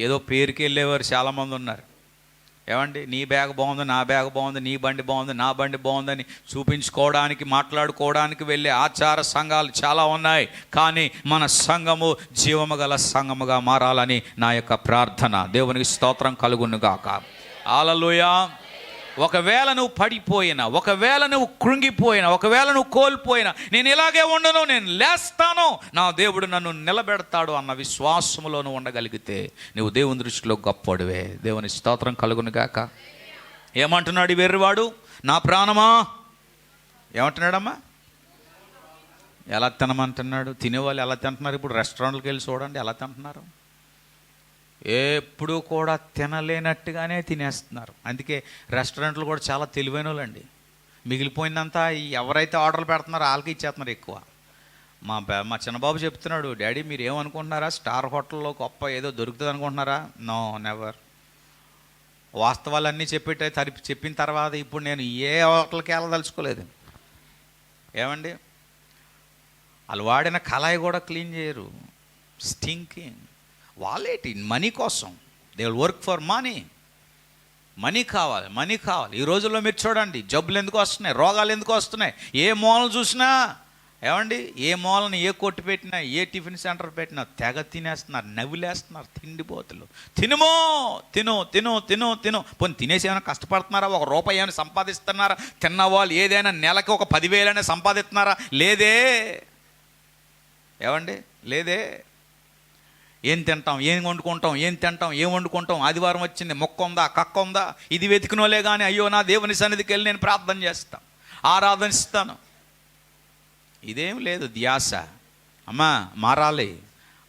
S1: ఏదో పేరుకి వెళ్ళేవారు చాలామంది ఉన్నారు. ఏమండి, నీ బ్యాగ్ బాగుంది, నా బ్యాగ్ బాగుంది, నీ బండి బాగుంది, నా బండి బాగుందని చూపించుకోవడానికి, మాట్లాడుకోవడానికి వెళ్ళే ఆచార సంఘాలు చాలా ఉన్నాయి. కానీ మన సంఘము జీవము గల సంఘముగా మారాలని నా యొక్క ప్రార్థన. దేవునికి స్తోత్రం కలుగును గాక. హల్లెలూయా. ఒకవేళ నువ్వు పడిపోయినా, ఒకవేళ నువ్వు కృంగిపోయినా, ఒకవేళ నువ్వు కోల్పోయినా, నేను ఇలాగే ఉండను, నేను లేస్తాను, నా దేవుడు నన్ను నిలబెడతాడు అన్న విశ్వాసములో నువ్వు ఉండగలిగితే నువ్వు దేవుని దృష్టిలో గొప్పవాడివే. దేవుని స్తోత్రం కలుగును గాక. ఏమంటున్నాడు ఈ వెర్రివాడు? నా ప్రాణమా, ఏమంటున్నాడమ్మా? ఎలా తినమంటున్నాడు? తినేవాళ్ళు ఎలా తింటున్నారు? ఇప్పుడు రెస్టారెంట్కి వెళ్ళి చూడండి ఎలా తింటున్నారు. ఎప్పుడు కూడా తినలేనట్టుగానే తినేస్తున్నారు. అందుకే రెస్టారెంట్లు కూడా చాలా తెలివైన వాళ్ళండి. మిగిలిపోయిందంతా ఎవరైతే ఆర్డర్లు పెడుతున్నారో వాళ్ళకి ఇచ్చేస్తున్నారు ఎక్కువ. మా చిన్నబాబు చెప్తున్నాడు, డాడీ మీరు ఏమనుకుంటున్నారా, స్టార్ హోటల్లో గొప్ప ఏదో దొరుకుతుంది అనుకుంటున్నారా? No, never. వాస్తవాలన్నీ చెప్పిన తర్వాత ఇప్పుడు నేను ఏ హోటల్కి వెళ్ళదలుచుకోలేదు. ఏమండి, వాళ్ళు వాడిన కళాయి కూడా క్లీన్ చేయరు, స్టింకింగ్. వాళ్ళేటి మనీ కోసం, they will work for money. Money కావాలి, మనీ కావాలి. ఈ రోజుల్లో మీరు చూడండి, జబ్బులు ఎందుకు వస్తున్నాయి, రోగాలు ఎందుకు వస్తున్నాయి? ఏ మూలను చూసినా, ఏమండి, ఏ మూలను ఏ కొట్టు పెట్టినా, ఏ టిఫిన్ సెంటర్ పెట్టినా తెగ తినేస్తున్నారు, నవ్వులేస్తున్నారు తిండిపోతులు. తిను తిను తిను తిను తిను. పోనీ తినేసి ఏమైనా కష్టపడుతున్నారా? ₹1 ఏమైనా సంపాదిస్తున్నారా? తిన్న వాళ్ళు ఏదైనా నెలకి ఒక 10,000 సంపాదిస్తున్నారా? లేదే. ఏమండి, లేదే. ఏం తింటాం, ఏం వండుకుంటాం, ఏం తింటాం, ఏం వండుకుంటాం? ఆదివారం వచ్చింది, మొక్క ఉందా, కక్క ఉందా? ఇది వెతికినోలే కానీ, అయ్యో నా దేవుని సన్నిధికి వెళ్ళి నేను ప్రార్థన చేస్తాను, ఆరాధనిస్తాను. ఇదేం లేదు ధ్యాస. అమ్మా, మారాలి,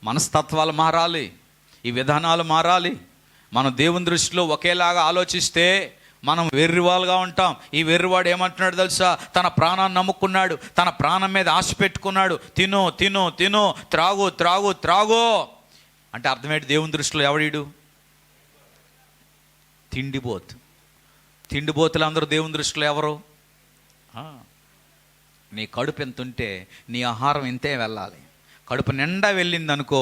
S1: మనస్తత్వాలు మారాలి, ఈ విధానాలు మారాలి. మనం దేవుని దృష్టిలో ఒకేలాగా ఆలోచిస్తే మనం వెర్రివాళ్ళుగా ఉంటాం. ఈ వెర్రివాడు ఏమంటున్నాడు తెలుసా? తన ప్రాణాన్ని నమ్ముకున్నాడు, తన ప్రాణం మీద ఆశ పెట్టుకున్నాడు. తిను తిను తిను, త్రాగు త్రాగు త్రాగు అంటే అర్థం ఏంటి? దేవుని దృష్టిలో ఎవడీడు? తిండిపోతు. తిండిపోతులు అందరూ దేవుని దృష్టిలో ఎవరు? నీ కడుపు ఎంత ఉంటే నీ ఆహారం ఇంతే వెళ్ళాలి. కడుపు నిండా వెళ్ళింది అనుకో,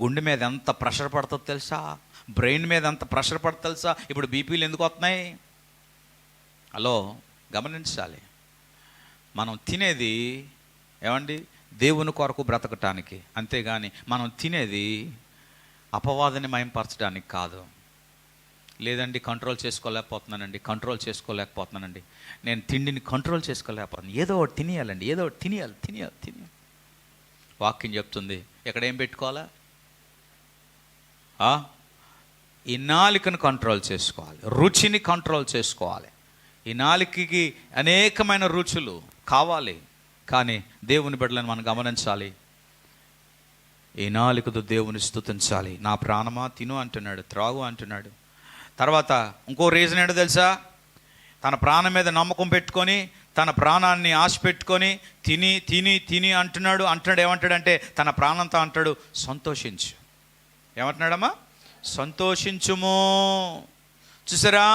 S1: గుండె మీద ఎంత ప్రెషర్ పడుతుందో తెలుసా? బ్రెయిన్ మీద ఎంత ప్రెషర్ పడుతుంది తెలుసా? ఇప్పుడు బీపీలు ఎందుకు వస్తున్నాయి? హలో, గమనించాలి. మనం తినేది ఏమండి దేవుని కొరకు బ్రతకటానికి, అంతేగాని మనం తినేది అపవాదాన్ని మయంపరచడానికి కాదు. లేదండి కంట్రోల్ చేసుకోలేకపోతున్నానండి, నేను తిండిని కంట్రోల్ చేసుకోలేకపోతున్నాను, ఏదో ఒకటి తినేయాలండి, ఏదో ఒకటి తినేయాలి. వాక్యం చెప్తుంది, ఎక్కడ ఏం పెట్టుకోవాలా? ఈ నాలుకను కంట్రోల్ చేసుకోవాలి, రుచిని కంట్రోల్ చేసుకోవాలి. ఈ నాలుకకి అనేకమైన రుచులు కావాలి, కానీ దేవుని బిడ్డలను మనం గమనించాలి. ఈ నాలుకతో దేవుని స్తుతించాలి. నా ప్రాణమా తిను అంటున్నాడు, త్రాగు అంటున్నాడు. తర్వాత ఇంకో రీజన్ ఏంటో తెలుసా? తన ప్రాణం మీద నమ్మకం పెట్టుకొని, తన ప్రాణాన్ని ఆశ పెట్టుకొని తిని తిని తిని అంటున్నాడు. ఏమంటాడంటే తన ప్రాణంతో అంటాడు, సంతోషించు. ఏమంటున్నాడమ్మా? సంతోషించుము. చూసారా,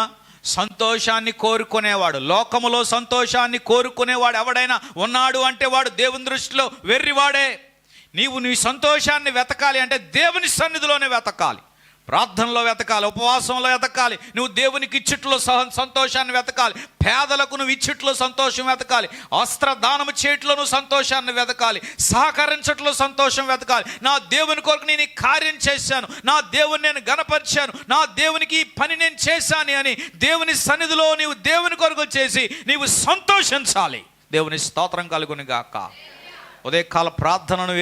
S1: సంతోషాన్ని కోరుకునేవాడు, లోకములో సంతోషాన్ని కోరుకునేవాడు ఎవడైనా ఉన్నాడు అంటే వాడు దేవుని దృష్టిలో వెర్రివాడే. నీవు నీ సంతోషాన్ని వెతకాలి అంటే దేవుని సన్నిధిలోనే వెతకాలి, ప్రార్థనలో వెతకాలి, ఉపవాసంలో వెతకాలి. నువ్వు దేవునికి ఇచ్చుట్లో సంతోషాన్ని వెతకాలి, పేదలకు నువ్వు ఇచ్చుట్లో సంతోషం వెతకాలి, వస్త్రదానము చేయట్లో నువ్వు సంతోషాన్ని వెతకాలి, సహకరించట్లో సంతోషం వెతకాలి. నా దేవుని కొరకు నేను ఈ కార్యం చేశాను, నా దేవుని నేను గణపరిచాను, నా దేవునికి ఈ పని నేను చేశాను అని దేవుని సన్నిధిలో నీవు దేవుని కొరకు చేసి నీవు సంతోషించాలి. దేవుని స్తోత్రం కలుగును గాక. ఉదయకాల ప్రార్థనను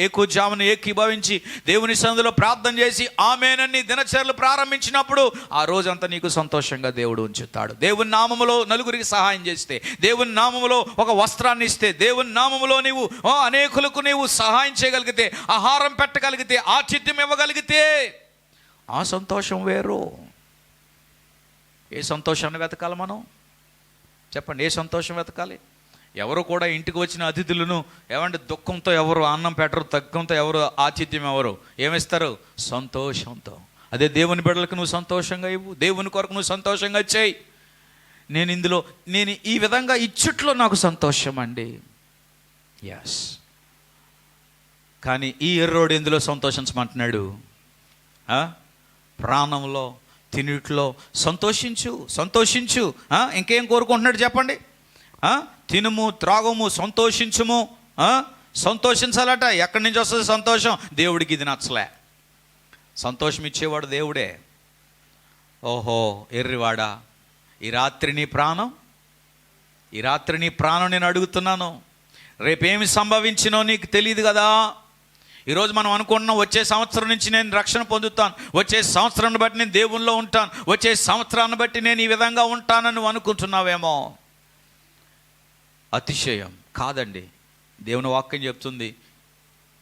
S1: ఏకూజామును ఏకీభవించి దేవుని సన్నిధిలో ప్రార్థన చేసి ఆమేనని దినచర్యలు ప్రారంభించినప్పుడు ఆ రోజంతా నీకు సంతోషంగా దేవుడు ఉంచుతాడు. దేవుని నామములో నలుగురికి సహాయం చేస్తే, దేవుని నామములో ఒక వస్త్రాన్ని ఇస్తే, దేవుని నామములో నీవు అనేకులకు నీవు సహాయం చేయగలిగితే, ఆహారం పెట్టగలిగితే, ఆతిథ్యం ఇవ్వగలిగితే ఆ సంతోషం వేరు. ఏ సంతోషాన్ని వెతకాలి మనం? చెప్పండి, ఏ సంతోషం వెతకాలి? ఎవరు కూడా ఇంటికి వచ్చిన అతిథులను ఏమంటే దుఃఖంతో ఎవరు అన్నం పెట్టరు, దుఃఖంతో ఎవరు ఆతిథ్యం ఎవరు ఏమిస్తారు? సంతోషంతో. అదే దేవుని బిడ్డలకు నువ్వు సంతోషంగా ఇవ్వు, దేవుని కొరకు నువ్వు సంతోషంగా చేయి. నేను ఈ విధంగా ఇచ్చుట్లో నాకు సంతోషం అండి. ఎస్. కానీ ఈ ఎర్రోడు ఎందులో సంతోషించమంటున్నాడు? ప్రాణంలో, తినిట్లో సంతోషించు. ఇంకేం కోరుకుంటున్నాడు చెప్పండి? తినుము, త్రాగుము, సంతోషించుము. సంతోషించాలట. ఎక్కడి నుంచి వస్తుంది సంతోషం? దేవుడికి ఇది నచ్చలే. సంతోషం ఇచ్చేవాడు దేవుడే. ఓహో ఎర్రివాడా, ఈ రాత్రి నీ ప్రాణం నేను అడుగుతున్నాను. రేపేమి సంభవించినో నీకు తెలియదు కదా. ఈరోజు మనం అనుకుంటున్నాం వచ్చే సంవత్సరం నుంచి నేను రక్షణ పొందుతాను, వచ్చే సంవత్సరాన్ని బట్టి నేను దేవుల్లో ఉంటాను, వచ్చే సంవత్సరాన్ని బట్టి నేను ఈ విధంగా ఉంటానని నువ్వు అనుకుంటున్నావేమో. అతిశయం కాదండి. దేవుని వాక్యం చెప్తుంది,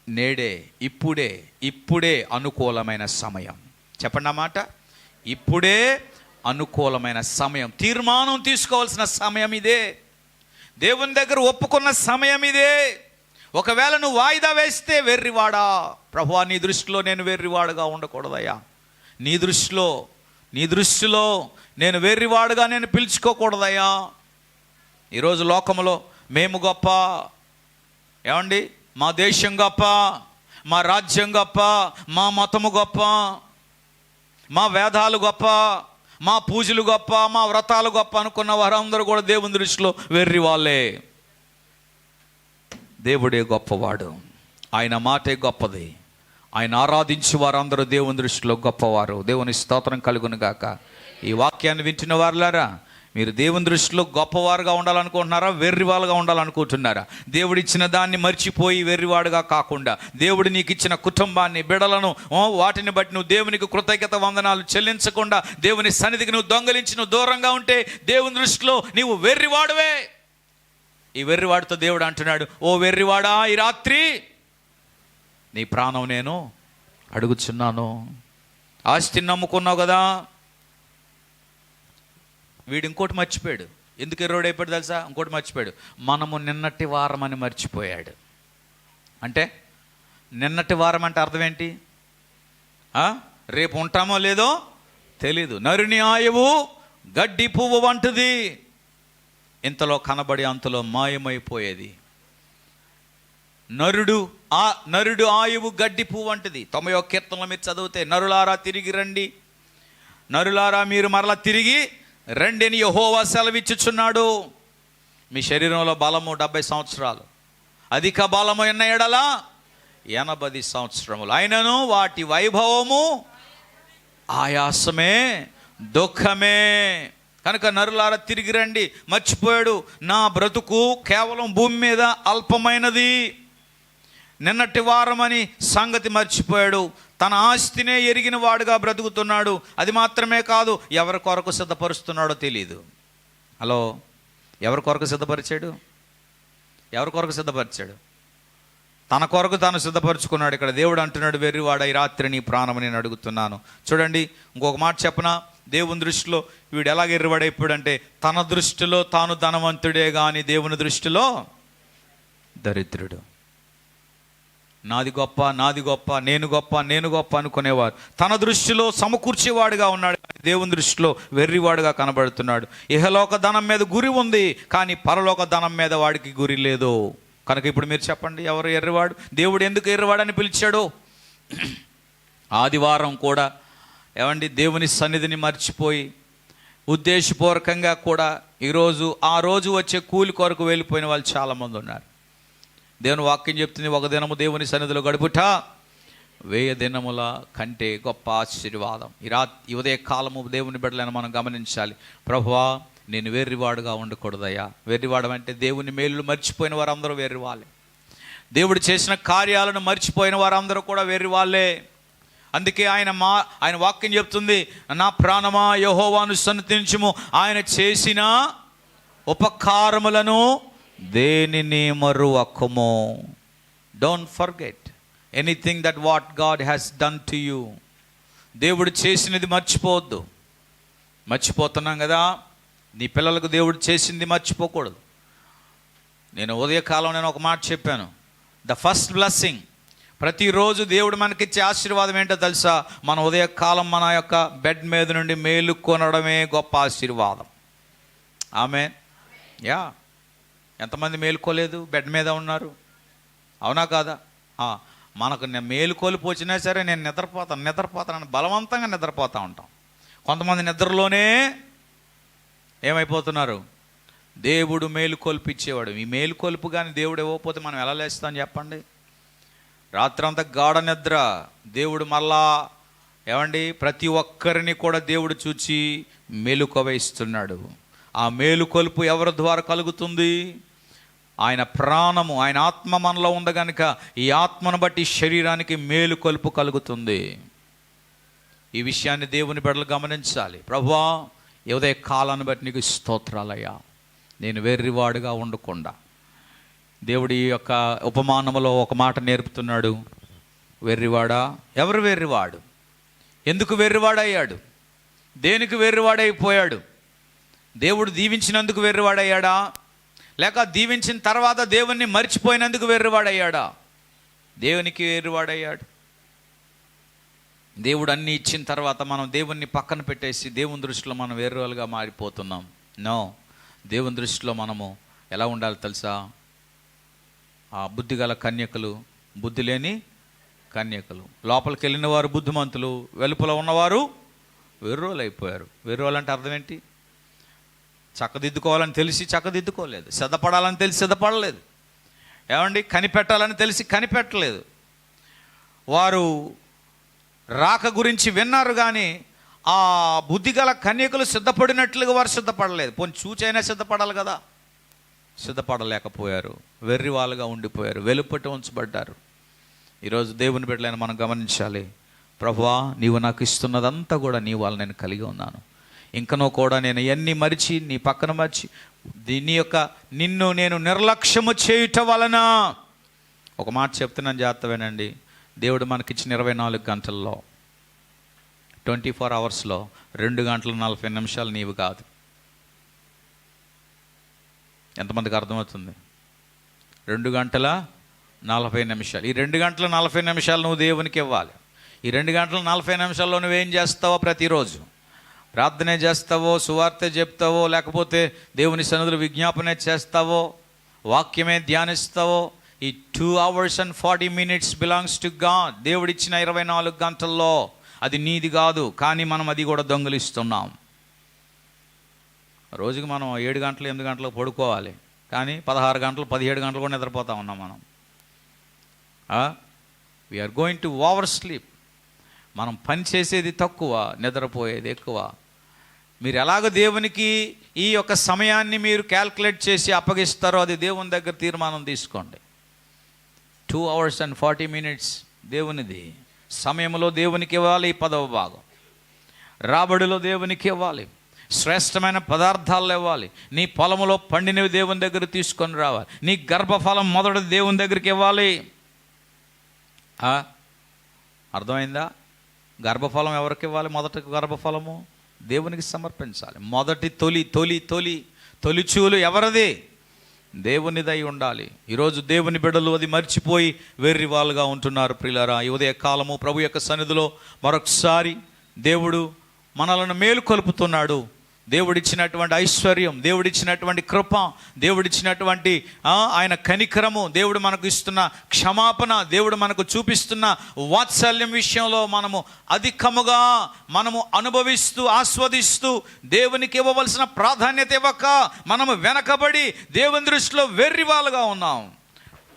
S1: నేడే, ఇప్పుడే అనుకూలమైన సమయం. చెప్పండి అన్నమాట. ఇప్పుడే అనుకూలమైన సమయం. తీర్మానం తీసుకోవాల్సిన సమయం ఇదే. దేవుని దగ్గర ఒప్పుకున్న సమయం ఇదే. ఒకవేళ నువ్వు వాయిదా వేస్తే వెర్రివాడా, ప్రభువా నీ దృష్టిలో నేను వెర్రివాడుగా ఉండకూడదయ్యా, నీ దృష్టిలో నేను వెర్రివాడుగా నేను పిలుచుకోకూడదయ్యా. ఈరోజు లోకంలో మేము గొప్ప, ఏమండి మా దేశం గొప్ప, మా రాజ్యం గొప్ప, మా మతము గొప్ప, మా వేదాలు గొప్ప, మా పూజలు గొప్ప, మా వ్రతాలు గొప్ప అనుకున్న వారందరూ కూడా దేవుని దృష్టిలో వెర్రి వాళ్ళే. దేవుడే గొప్పవాడు, ఆయన మాటే గొప్పది. ఆయన ఆరాధించే వారందరూ దేవుని దృష్టిలో గొప్పవారు. దేవుని స్తోత్రం కలుగును గాక. ఈ వాక్యాన్ని వింటున్న వారులారా, మీరు దేవుని దృష్టిలో గొప్పవారుగా ఉండాలనుకుంటున్నారా, వెర్రివాళ్ళుగా ఉండాలనుకుంటున్నారా? దేవుడిచ్చిన దాన్ని మర్చిపోయి వెర్రివాడుగా కాకుండా, దేవుడు నీకు ఇచ్చిన కుటుంబాన్ని, బిడలను, వాటిని బట్టి నువ్వు దేవునికి కృతజ్ఞత వందనాలు చెల్లించకుండా దేవుని సన్నిధికి నువ్వు దొంగలించి నువ్వు దూరంగా ఉంటే దేవుని దృష్టిలో నీవు వెర్రివాడువే. ఈ వెర్రివాడితో దేవుడు అంటున్నాడు, ఓ వెర్రివాడా, ఈ రాత్రి నీ ప్రాణం నేను అడుగుచున్నాను. ఆస్తిని నమ్ముకున్నావు కదా. వీడు ఇంకోటి మర్చిపోయాడు. ఎందుకు ఎర్రోడైపోయాడు తెలుసా? ఇంకోటి మర్చిపోయాడు, మనము నిన్నటి వారం అని మర్చిపోయాడు. అంటే నిన్నటి వారం అంటే అర్థం ఏంటి? రేపు ఉంటామో లేదో తెలీదు. నరుని ఆయువు గడ్డి పువ్వు వంటిది, ఇంతలో కనబడి అంతలో మాయమైపోయేది. నరుడు ఆయువు గడ్డి పువ్వు వంటిది. 91 కీర్తనలో మీరు చదివితే, నరులారా తిరిగి రండి, నరులారా మీరు మరలా తిరిగి రండి అని యెహోవా సెలవిచ్చుచున్నాడు. మీ శరీరంలో బలము 70 సంవత్సరాలు, అధిక బలము ఎన్న ఎడల 80 సంవత్సరములు, అయినను వాటి వైభవము ఆయాసమే, దుఃఖమే. కనుక నరులారా తిరిగి రండి. మర్చిపోయాడు, నా బ్రతుకు కేవలం భూమి మీద అల్పమైనది, నిన్నటి వారమని సంగతి మర్చిపోయాడు. తన ఆస్తినే ఎరిగిన వాడుగా బ్రతుకుతున్నాడు. అది మాత్రమే కాదు, ఎవరి కొరకు సిద్ధపరుస్తున్నాడో తెలియదు. హలో, ఎవరి కొరకు సిద్ధపరిచాడు? ఎవరి కొరకు సిద్ధపరిచాడు? తన కొరకు తాను సిద్ధపరుచుకున్నాడు. ఇక్కడ దేవుడు అంటున్నాడు, వెర్రివాడ, ఈ రాత్రి నీ ప్రాణం నేను అడుగుతున్నాను. చూడండి, ఇంకొక మాట చెప్పనా? దేవుని దృష్టిలో వీడు ఎలాగ ఎర్రివాడైపోయాడంటే, తన దృష్టిలో తాను ధనవంతుడే కానీ దేవుని దృష్టిలో దరిద్రుడు. నాది గొప్ప, నాది గొప్ప, నేను గొప్ప, నేను గొప్ప అనుకునేవారు తన దృష్టిలో సమకూర్చేవాడుగా ఉన్నాడు, దేవుని దృష్టిలో వెర్రివాడుగా కనబడుతున్నాడు. ఇహలోక ధనం మీద గురి ఉంది, కానీ పరలోక ధనం మీద వాడికి గురి లేదు. కనుక ఇప్పుడు మీరు చెప్పండి, ఎవరు ఎర్రివాడు? దేవుడు ఎందుకు ఎర్రివాడని పిలిచాడు? ఆదివారం కూడా ఏమండి దేవుని సన్నిధిని మర్చిపోయి ఉద్దేశపూర్వకంగా కూడా ఈరోజు ఆ రోజు వచ్చే కూలి కొరకు వెళ్ళిపోయిన వాళ్ళు చాలామంది ఉన్నారు. దేవుని వాక్యం చెప్తుంది, ఒక దినము దేవుని సన్నిధిలో గడుపుట 1000 దినముల కంటే గొప్ప ఆశీర్వాదం. ఈ ఉదయ కాలము దేవుని బిడ్డలను మనం గమనించాలి. ప్రభువా, నేను వెర్రివాడుగా ఉండకూడదయ్యా. వెర్రివాడం అంటే దేవుని మేలులు మర్చిపోయిన వారందరూ వెర్రివాళ్ళే. దేవుడు చేసిన కార్యాలను మర్చిపోయిన వారందరూ కూడా వెర్రివాళ్ళే. అందుకే ఆయన వాక్యం చెప్తుంది, నా ప్రాణమా యెహోవాను సన్నిధించుము, ఆయన చేసిన ఉపకారములను దేనిని మరువకుము. Don't forget anything that what God has done to you. దేవుడు చేసినది మర్చిపోవద్దు. మర్చిపోతున్నాం కదా, నీ పిల్లలకు దేవుడు చేసింది మర్చిపోకూడదు. నేను ఉదయకాలం ఒక మాట చెప్పాను, ద ఫస్ట్ బ్లెస్సింగ్. ప్రతిరోజు దేవుడు మనకిచ్చే ఆశీర్వాదం ఏంటో తెలుసా? మన ఉదయకాలం మన యొక్క బెడ్ మీద నుండి మేలుకొనడమే గొప్ప ఆశీర్వాదం. ఆమేన్. యా, ఎంతమంది మేలుకోలేదు, బెడ్ మీద ఉన్నారు? అవునా కాదా? మనకు మేలుకోలిపి వచ్చినా సరే నేను నిద్రపోతాను బలవంతంగా నిద్రపోతూ ఉంటాం. కొంతమంది నిద్రలోనే ఏమైపోతున్నారు? దేవుడు మేలుకొల్పిచ్చేవాడు. ఈ మేలుకొల్పు కానీ దేవుడు ఇవ్వకపోతే మనం ఎలా లేస్తాం చెప్పండి? రాత్రంతా గాఢ నిద్ర. దేవుడు మళ్ళా ఏమండి ప్రతి ఒక్కరిని కూడా దేవుడు చూచి మేలుకొవేస్తున్నాడు. ఆ మేలుకొల్పు ఎవరి ద్వారా కలుగుతుంది? ఆయన ప్రాణము, ఆయన ఆత్మ మనలో ఉంది కనుక ఈ ఆత్మను బట్టి శరీరానికి మేలుకొల్పు కలుగుతుంది. ఈ విషయాన్ని దేవుని బిడ్డలు గమనించాలి. ప్రభువా, ఉదయ కాలాన్ని బట్టి నీకు స్తోత్రాలయ్యా. నేను వెర్రివాడుగా ఉండకుండా, దేవుడి యొక్క ఉపమానంలో ఒక మాట నేర్పుతున్నాడు. వెర్రివాడా, ఎవరు వెర్రివాడు? ఎందుకు వెర్రివాడయ్యాడు? దేనికి వెర్రివాడైపోయాడు? దేవుడు దీవించినందుకు వెర్రివాడయ్యాడా? లేక దీవించిన తర్వాత దేవుణ్ణి మర్చిపోయినందుకు వెర్రివాడయ్యాడా? దేవునికి వెర్రివాడయ్యాడు. దేవుడు అన్నీ ఇచ్చిన తర్వాత మనం దేవుణ్ణి పక్కన పెట్టేసి దేవుని దృష్టిలో మనం వెర్రివాళ్ళుగా మారిపోతున్నాం. నో, దేవుని దృష్టిలో మనము ఎలా ఉండాలి తెలుసా? ఆ బుద్ధి గల కన్యకలు, బుద్ధి లేని కన్యకలు. లోపలికి వెళ్ళిన వారు బుద్ధిమంతులు, వెలుపల ఉన్నవారు వెర్రోలు అయిపోయారు. వెర్రోలు అంటే అర్థం ఏంటి? చక్కదిద్దుకోవాలని తెలిసి చక్కదిద్దుకోలేదు, సిద్ధపడాలని తెలిసి సిద్ధపడలేదు. ఏమండి, కనిపెట్టాలని తెలిసి కనిపెట్టలేదు. వారు రాక గురించి విన్నారు కానీ ఆ బుద్ధిగల కన్యకలు సిద్ధపడినట్లుగా వారు సిద్ధపడలేదు. పోనీ చూచైనా సిద్ధపడాలి కదా, సిద్ధపడలేకపోయారు. వెర్రి వాళ్ళుగా ఉండిపోయారు, వెలుపట ఉంచబడ్డారు. ఈరోజు దేవుని బిడ్డలైన మనం గమనించాలి. ప్రభువా, నీవు నాకు ఇస్తున్నదంతా కూడా నీ వల్ల నేను కలిగి ఉన్నాను. ఇంకనో కూడా నేను ఎన్ని మరిచి నీ పక్కన మర్చి దీని యొక్క నిన్ను నేను నిర్లక్ష్యము చేయుట వలన. ఒక మాట చెప్తున్నాను, జాగ్రత్త వినండి. దేవుడు మనకిచ్చిన 24 గంటల్లో 24 అవర్స్లో 2 గంటల 40 నిమిషాలు నీవు కాదు. ఎంతమందికి అర్థమవుతుంది? 2 గంటల 40 నిమిషాలు. ఈ 2 గంటల 40 నిమిషాలు నువ్వు దేవునికి ఇవ్వాలి. ఈ 2 గంటల 40 నిమిషాల్లో నువ్వేం చేస్తావో, ప్రతిరోజు ప్రార్థనే చేస్తావో, సువార్త చెప్తావో, లేకపోతే దేవుని సన్నిధిలో విజ్ఞాపనే చేస్తావో, వాక్యమే ధ్యానిస్తావో, ఈ 2 hours and 40 minutes belongs to God. దేవుడిచ్చిన 24 గంటల్లో అది నీది కాదు, కానీ మనం అది కూడా దొంగిలిస్తున్నాం. రోజుకి మనం 7 గంటలు 8 గంటలకు పడుకోవాలి, కానీ 16 గంటలు 17 గంటలు కూడా నిద్రపోతా ఉన్నాం మనం. We are going to oversleep. మనం పని చేసేది తక్కువ, నిద్రపోయేది ఎక్కువ. మీరు ఎలాగో దేవునికి ఈ యొక్క సమయాన్ని మీరు క్యాల్కులేట్ చేసి అప్పగిస్తారో అది దేవుని దగ్గర తీర్మానం తీసుకోండి. 2 hours and 40 minutes దేవునిది. సమయంలో దేవునికి ఇవ్వాలి 10వ భాగం, రాబడిలో దేవునికి ఇవ్వాలి, శ్రేష్టమైన పదార్థాలు ఇవ్వాలి, నీ పొలములో పండినవి దేవుని దగ్గర తీసుకొని రావాలి, నీ గర్భఫలం మొదటి దేవుని దగ్గరికి ఇవ్వాలి. అర్థమైందా? గర్భఫలం ఎవరికి ఇవ్వాలి? మొదటి గర్భఫలము దేవునికి సమర్పించాలి. మొదటి తొలిచూలు ఎవరిది? దేవునిదై ఉండాలి. ఈరోజు దేవుని బిడ్డలు అది మర్చిపోయి వెర్రి వాళ్ళుగా ఉంటున్నారు. ప్రియులారా, ఈ ఉదయ కాలము ప్రభు యొక్క సన్నిధిలో మరొకసారి దేవుడు మనలను మేలుకొల్పుతున్నాడు. దేవుడిచ్చినటువంటి ఐశ్వర్యం, దేవుడిచ్చినటువంటి కృప, దేవుడిచ్చినటువంటి ఆయన కనికరము, దేవుడు మనకు ఇస్తున్న క్షమాపణ, దేవుడు మనకు చూపిస్తున్న వాత్సల్యం విషయంలో మనము అధికముగా మనము అనుభవిస్తూ ఆస్వాదిస్తూ దేవునికి ఇవ్వవలసిన ప్రాధాన్యత ఇవ్వక మనము వెనకబడి దేవుని దృష్టిలో వెర్రి వాళ్ళుగా ఉన్నాం.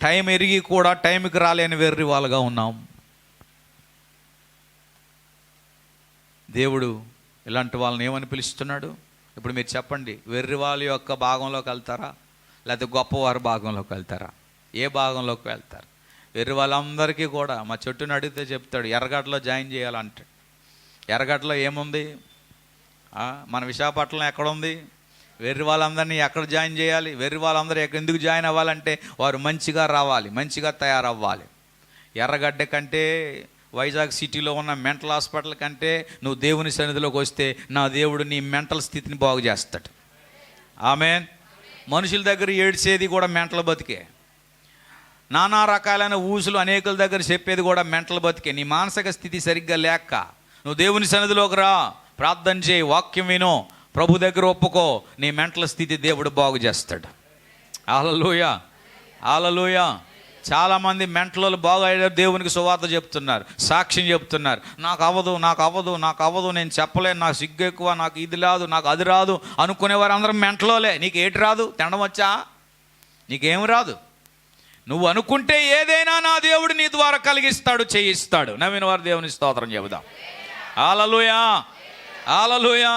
S1: టైం ఎరిగి కూడా టైంకి రాలేని వెర్రి వాళ్ళుగా ఉన్నాం. దేవుడు ఇలాంటి వాళ్ళని ఏమని పిలుస్తున్నాడు? ఇప్పుడు మీరు చెప్పండి, వెర్రి వాళ్ళ యొక్క భాగంలోకి వెళ్తారా, లేకపోతే గొప్పవారి భాగంలోకి వెళ్తారా? ఏ భాగంలోకి వెళ్తారు? వెర్రి వాళ్ళందరికీ కూడా మా చెట్టుని అడిగితే చెప్తాడు, ఎర్రగడ్డలో జాయిన్ చేయాలంటే. ఎర్రగడ్డలో ఏముంది? మన విశాఖపట్నం ఎక్కడుంది? వెర్రి వాళ్ళందరినీ ఎక్కడ జాయిన్ చేయాలి? వెర్రి వాళ్ళందరూ ఎందుకు జాయిన్ అవ్వాలంటే వారు మంచిగా రావాలి, మంచిగా తయారవ్వాలి. ఎర్రగడ్డ కంటే వైజాగ్ సిటీలో ఉన్న మెంటల్ హాస్పిటల్ కంటే నువ్వు దేవుని సన్నిధిలోకి వస్తే నా దేవుడు నీ మెంటల్ స్థితిని బాగు చేస్తాడు. ఆమేన్. మనుషుల దగ్గర ఏడ్చేది కూడా మెంటల్ బతికే. నానా రకాలైన ఊసులు అనేకుల దగ్గర చెప్పేది కూడా మెంటల్ బతికే. నీ మానసిక స్థితి సరిగ్గా లేక నువ్వు దేవుని సన్నిధిలోకి రా, ప్రార్థన చేయి, వాక్యం విను, ప్రభు దగ్గర ఒప్పుకో, నీ మెంటల్ స్థితి దేవుడు బాగు చేస్తాడు. హల్లెలూయా, హల్లెలూయా. చాలామంది మెంటలు బాగా దేవునికి సువార్త చెప్తున్నారు, సాక్ష్యం చెప్తున్నారు. నాకు అవ్వదు, నేను చెప్పలేను, నాకు సిగ్గు ఎక్కువ, నాకు ఇది రాదు, నాకు అది రాదు అనుకునేవారు అందరం మెంటలోలే. నీకు ఏటి రాదు? తినడం వచ్చా? నీకేం రాదు. నువ్వు అనుకుంటే ఏదైనా నా దేవుడు నీ ద్వారా కలిగిస్తాడు, చేయిస్తాడు. నవీన వారు దేవుని స్తోత్రం చెబుదాం. హల్లెలూయా, హల్లెలూయా.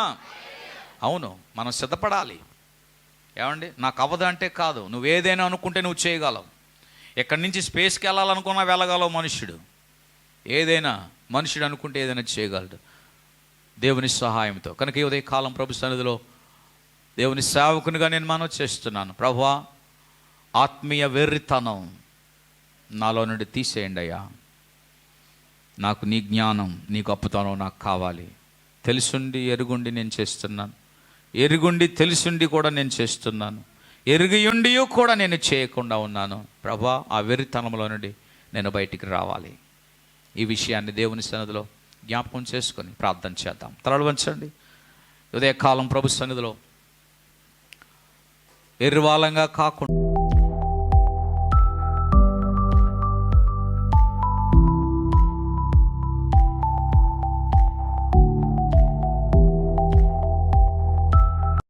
S1: అవును, మనం సిద్ధపడాలి. ఏమండి, నాకు అవ్వదు అంటే కాదు, నువ్వు ఏదైనా అనుకుంటే నువ్వు చేయగలవు. ఎక్కడి నుంచి స్పేస్కి వెళ్ళాలనుకున్నా వెళ్ళగలవు. ఏదైనా మనుషుడు అనుకుంటే ఏదైనా చేయగలడు దేవుని సహాయంతో. కనుక ఈ ఉదయ కాలం ప్రభు సన్నిధిలో దేవుని సేవకునిగా నేను మనవి చేస్తున్నాను. ప్రభువా, ఆత్మీయ వెర్రితనం నాలో నుండి తీసేయండి అయ్యా. నాకు నీ జ్ఞానం, నీ గొప్పతనం నాకు కావాలి. తెలుసుండి ఎరుగుండి నేను చేస్తున్నాను, ఎరుగుండి తెలుసుండి కూడా నేను చేస్తున్నాను. ఎరిగియుండి కూడా నేను చేయకుండా ఉన్నాను. ప్రభా, ఆ వెర్రితనంలో నుండి నేను బయటికి రావాలి. ఈ విషయాన్ని దేవుని సన్నిధిలో జ్ఞాపకం చేసుకొని ప్రార్థన చేద్దాం. తలలు వంచండి. ఉదయకాలం ప్రభు సన్నిధిలో ఎర్రివాలంగా కాకుండా